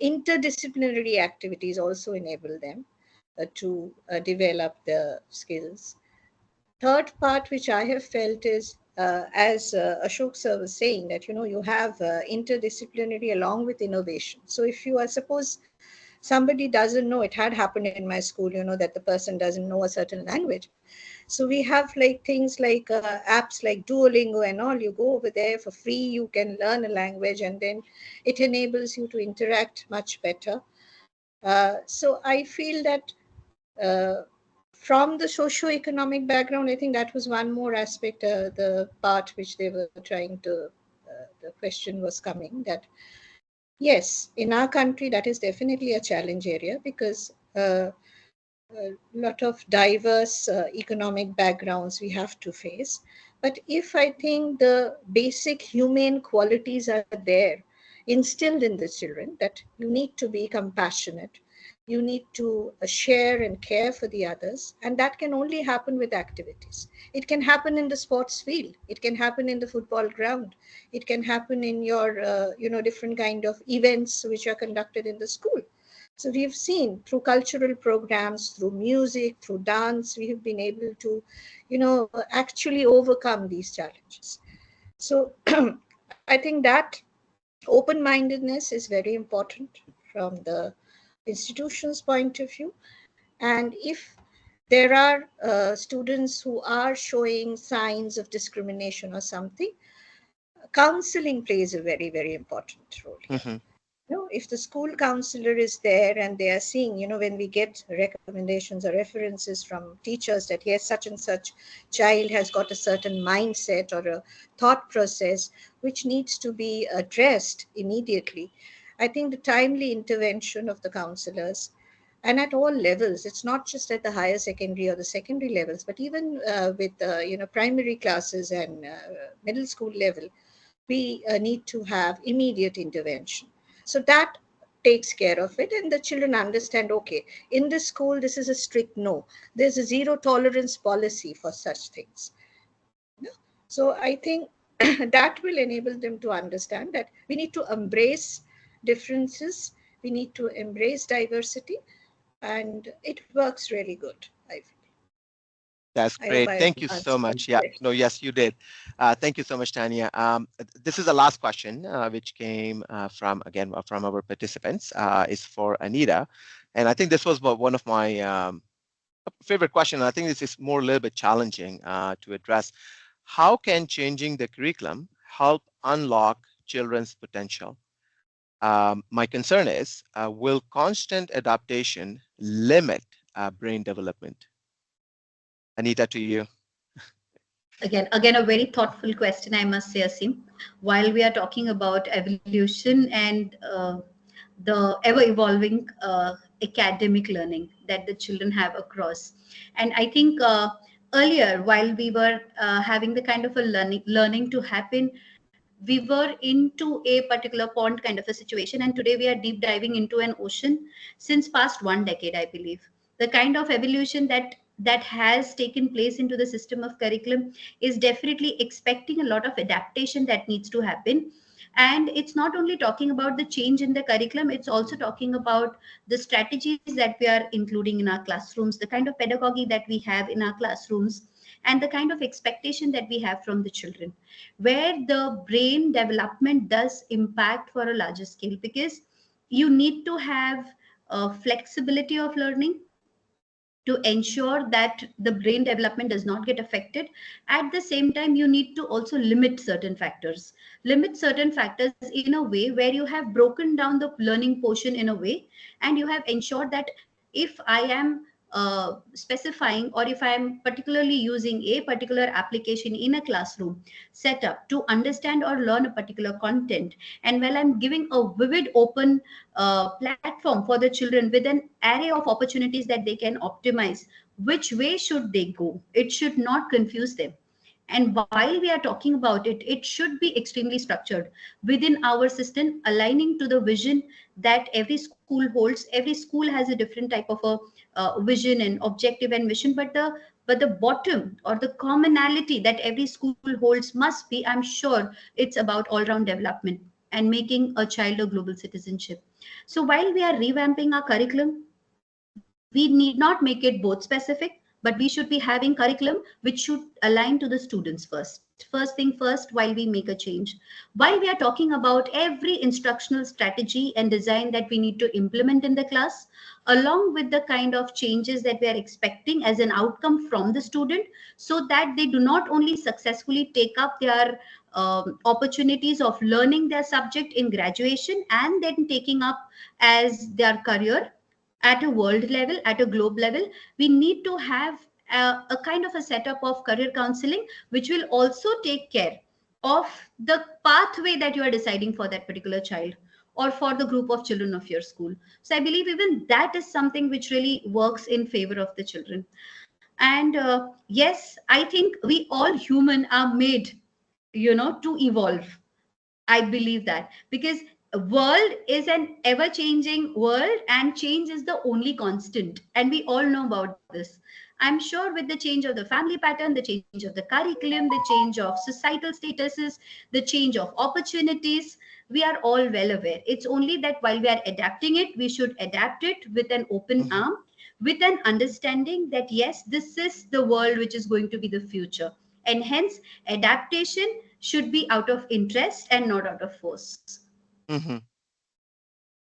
interdisciplinary activities also enable them to develop the skills. Third part which I have felt is, as Ashok sir was saying, that you have interdisciplinary along with innovation. So if you are, suppose somebody doesn't know, it had happened in my school, that the person doesn't know a certain language. So we have like things like apps like Duolingo and all. You go over there for free, you can learn a language, and then it enables you to interact much better. So I feel that from the socio-economic background, I think that was one more aspect, the part which they were trying to, the question was coming, that yes, in our country, that is definitely a challenge area, because a lot of diverse economic backgrounds we have to face. But if I think the basic humane qualities are there, instilled in the children, that you need to be compassionate, you need to share and care for the others, and that can only happen with activities. It can happen in the sports field, it can happen in the football ground, it can happen in your different kind of events which are conducted in the school. So we've seen through cultural programs, through music, through dance, we have been able to, actually overcome these challenges. So I think that open-mindedness is very important from the institution's point of view. And if there are students who are showing signs of discrimination or something, counseling plays a very, very important role here. Mm-hmm. If the school counselor is there and they are seeing, when we get recommendations or references from teachers that yes, such and such child has got a certain mindset or a thought process which needs to be addressed immediately, I think the timely intervention of the counselors, and at all levels, it's not just at the higher secondary or the secondary levels, but even with primary classes and middle school level, we need to have immediate intervention. So that takes care of it, and the children understand, okay, in this school, this is a strict no. There's a zero tolerance policy for such things. So I think that will enable them to understand that we need to embrace differences, we need to embrace diversity, and it works really good, I feel. That's I hope great. I Thank you so answered much. the Yeah, question. no, yes, you did. Thank you so much, Tania. This is the last question, which came from our participants. Is for Anita, and I think this was one of my favorite questions. I think this is more a little bit challenging to address. How can changing the curriculum help unlock children's potential? My concern is, will constant adaptation limit brain development? Anita, to you. Again, a very thoughtful question, I must say, Asim. While we are talking about evolution and the ever-evolving academic learning that the children have across, and I think earlier, while we were having the kind of a learning to happen, we were into a particular pond kind of a situation, and today we are deep diving into an ocean since past 1 decade, I believe. The kind of evolution that has taken place into the system of curriculum is definitely expecting a lot of adaptation that needs to happen. And it's not only talking about the change in the curriculum, it's also talking about the strategies that we are including in our classrooms, the kind of pedagogy that we have in our classrooms, and the kind of expectation that we have from the children, where the brain development does impact for a larger scale, because you need to have flexibility of learning to ensure that the brain development does not get affected. At the same time, you need to also limit certain factors in a way where you have broken down the learning portion in a way, and you have ensured that if I am specifying, or if I am particularly using a particular application in a classroom setup to understand or learn a particular content, and while I'm giving a vivid open platform for the children with an array of opportunities that they can optimize, which way should they go? It should not confuse them. And while we are talking about it, it should be extremely structured within our system, aligning to the vision that every school holds. Every school has a different type of a vision and objective and mission, but the bottom or the commonality that every school holds must be, I'm sure, it's about all-round development and making a child a global citizenship. So while we are revamping our curriculum, we need not make it both specific, but we should be having curriculum which should align to the students first thing first, while we make a change. While we are talking about every instructional strategy and design that we need to implement in the class, along with the kind of changes that we are expecting as an outcome from the student, so that they do not only successfully take up their opportunities of learning their subject in graduation and then taking up as their career at a world level, at a globe level, we need to have a kind of a setup of career counseling, which will also take care of the pathway that you are deciding for that particular child. or for the group of children of your school. So I believe even that is something which really works in favor of the children. And yes, I think we all human are made, to evolve. I believe that, because world is an ever changing world, and change is the only constant, and we all know about this. I'm sure with the change of the family pattern, the change of the curriculum, the change of societal statuses, the change of opportunities, we are all well aware. It's only that while we are adapting it, we should adapt it with an open Mhm. arm, with an understanding that yes, this is the world which is going to be the future, and hence adaptation should be out of interest and not out of force. Mhm.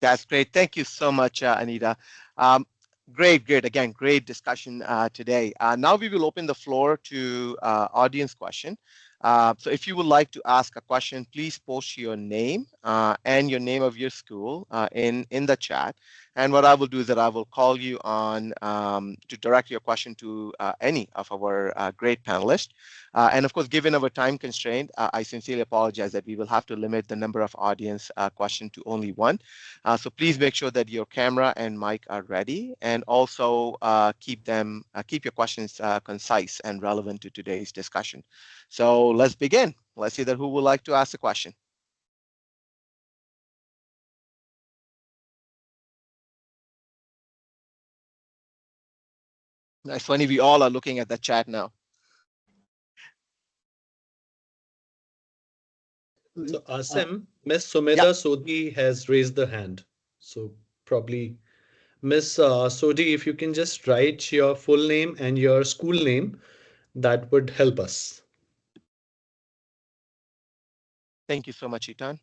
That's great. Thank you so much, Anita. Um, great. Again, great discussion today. Now we will open the floor to audience question. So if you would like to ask a question, please post your name and your name of your school in the chat. And what I will do is that I will call you on to direct your question to any of our great panelists. And of course, given our time constraint, I sincerely apologize that we will have to limit the number of audience question to only one. So please make sure that your camera and mic are ready, and also keep your questions concise and relevant to today's discussion. So let's begin. Let's see that who would like to ask a question. It's funny, we all are looking at the chat now. So Asim, Miss Sumedha Yeah, Sodhi has raised the hand. So probably Miss Sodhi, if you can just write your full name and your school name, that would help us. thank you so much, Itan.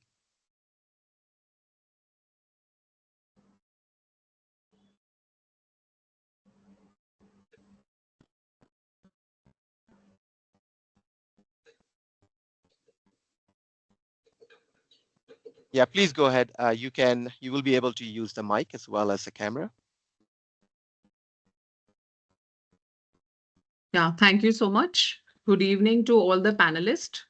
Yeah, please go ahead. You will be able to use the mic as well as the camera. Yeah, thank you so much. Good evening to all the panelists.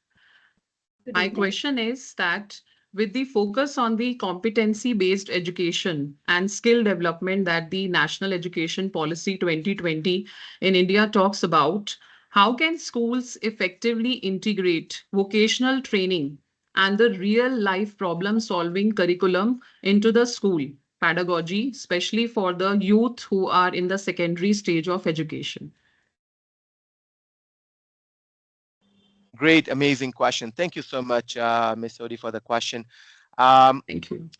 Good My evening. question is that with the focus on the competency-based education and skill development that the National Education Policy 2020 in India talks about, how can schools effectively integrate vocational training and the real-life problem-solving curriculum into the school pedagogy, especially for the youth who are in the secondary stage of education? Great, amazing question. Thank you so much, Ms. Sodhi, for the question. Um, Thank you.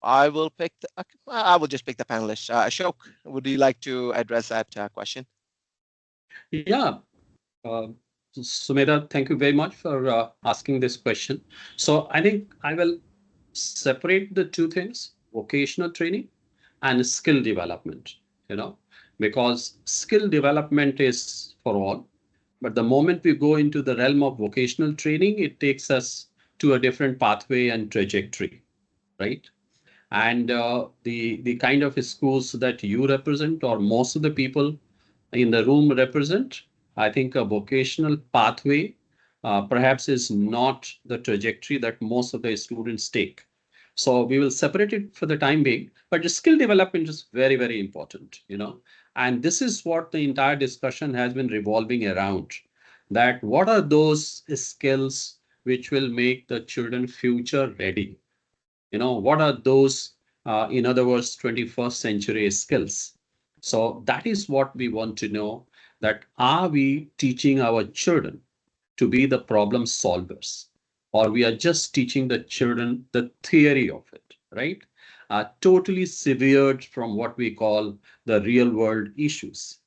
I will just pick the panelists. Ashok, would you like to address that question? Yeah. Uh, Sumedha, thank you very much for asking this question. So I think I will separate the two things, vocational training and skill development, because skill development is for all. But the moment we go into the realm of vocational training, it takes us to a different pathway and trajectory, right? And the kind of schools that you represent, or most of the people in the room represent, I think a vocational pathway perhaps is not the trajectory that most of the students take. So we will separate it for the time being, but the skill development is very, very important, And this is what the entire discussion has been revolving around, that what are those skills which will make the children future ready? What are those, in other words, 21st century skills? So that is what we want to know, that are we teaching our children to be the problem solvers, or we are just teaching the children the theory of it, right? Totally severed from what we call the real world issues.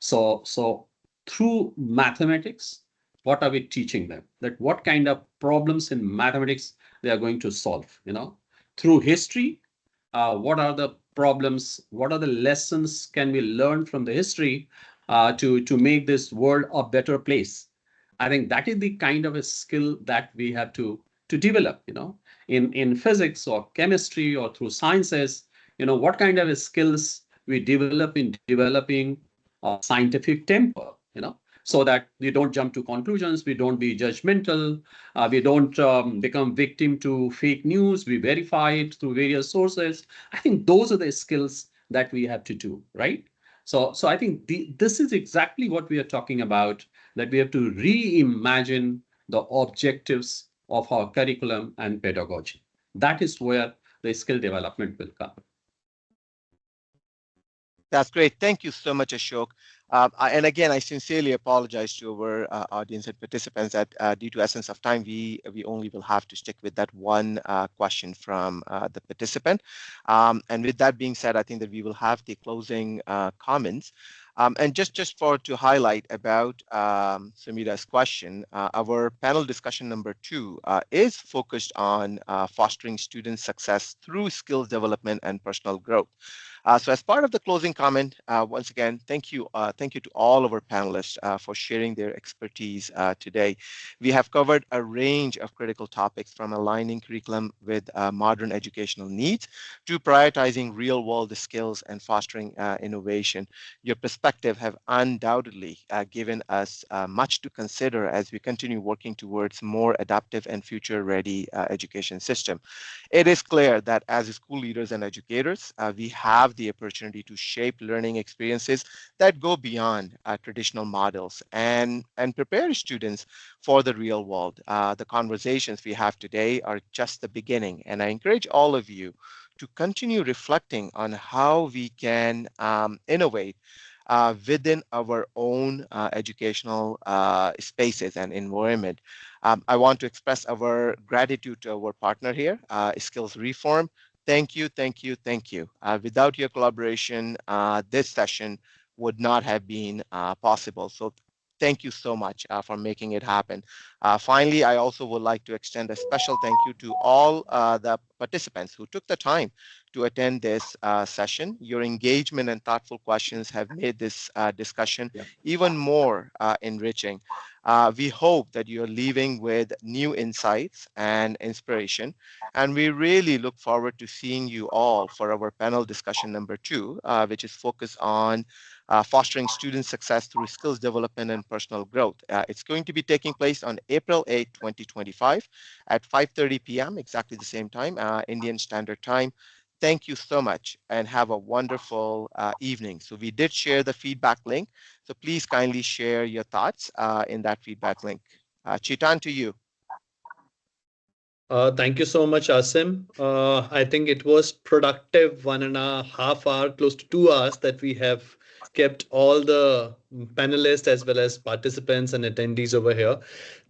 So through mathematics, what are we teaching them? That what kind of problems in mathematics they are going to solve, Through history, what are the problems? What are the lessons can we learn from the history to make this world a better place? I think that is the kind of a skill that we have to develop, in physics or chemistry or through sciences, what kind of skills we develop in developing scientific temper, so that we don't jump to conclusions, we don't be judgmental, we don't become victim to fake news, we verify it through various sources. I think those are the skills that we have to do, right? So I think this is exactly what we are talking about, that we have to reimagine the objectives of our curriculum and pedagogy. That is where the skill development will come. That's great. Thank you so much, Ashok. And again, I sincerely apologize to our audience and participants that due to essence of time, we only will have to stick with that one question from the participant. And with that being said, I think that we will have the closing comments. And just to highlight about Sumita's question, our panel discussion number 2 is focused on fostering student success through skills development and personal growth. So as part of the closing comment, once again, thank you to all of our panelists for sharing their expertise today. We have covered a range of critical topics, from aligning curriculum with modern educational needs to prioritizing real-world skills and fostering innovation. Your perspective have undoubtedly given us much to consider as we continue working towards more adaptive and future-ready education system. It is clear that as school leaders and educators, we have the opportunity to shape learning experiences that go beyond traditional models and prepare students for the real world. The conversations we have today are just the beginning, and I encourage all of you to continue reflecting on how we can innovate within our own educational spaces and environment. I want to express our gratitude to our partner here, Skills Reform. Thank you, thank you, thank you. Without your collaboration, this session would not have been possible. So thank you so much for making it happen. Finally, I also would like to extend a special thank you to all the participants who took the time to attend this session. Your engagement and thoughtful questions have made this discussion even more enriching. We hope that you're leaving with new insights and inspiration, and we really look forward to seeing you all for our panel discussion number 2, which is focused on fostering student success through skills development and personal growth. It's going to be taking place on April 8, 2025 at 5:30 p.m., exactly the same time, Indian Standard Time. Thank you so much and have a wonderful evening. So we did share the feedback link, so please kindly share your thoughts in that feedback link. Chitan, to you. Thank you so much, Asim. I think it was productive 1.5 hours, close to 2 hours, that we have kept all the panelists as well as participants and attendees over here.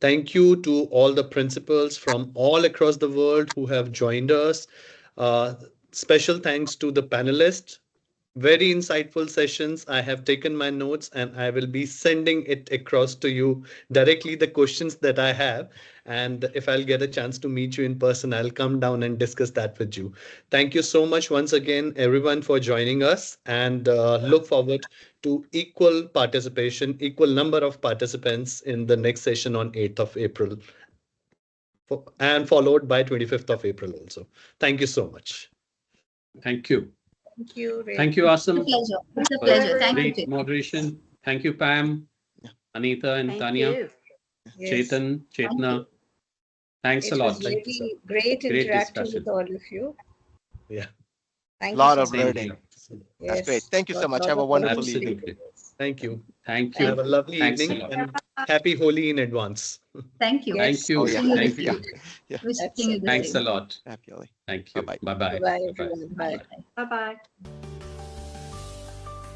Thank you to all the principals from all across the world who have joined us. Special thanks to the panelists. Very insightful sessions. I have taken my notes and I will be sending it across to you directly, the questions that I have. And if I'll get a chance to meet you in person, I'll come down and discuss that with you. Thank you so much once again, everyone, for joining us, and look forward to equal participation, equal number of participants in the next session on 8th of April and followed by 25th of April also. Thank you so much. Thank you. Thank you. Thank you, Asim. It's a pleasure. It's a pleasure. Thank you. Great moderation. Thank you, Pam, Anita, and Thank Tania. you. Yes. Chetan, Chetna. Thanks It a lot. was really great Great interacting discussion. with all of you. Yeah. Thank Lot you of so much. learning. That's great. Thank you so much. Lot Have a of wonderful learning. evening. Absolutely. Thank you. Thank Thank Have you. a lovely Thanks a evening lot. and happy Holi in advance. Thank you. Thank you. Oh, yeah. Wishing you the Thank you. same. Yeah. Wishing you the Thanks a same. lot. Happy Holi. Thank you. Bye-bye. Bye-bye. Bye, Bye-bye. everyone. Bye. Bye. Bye-bye.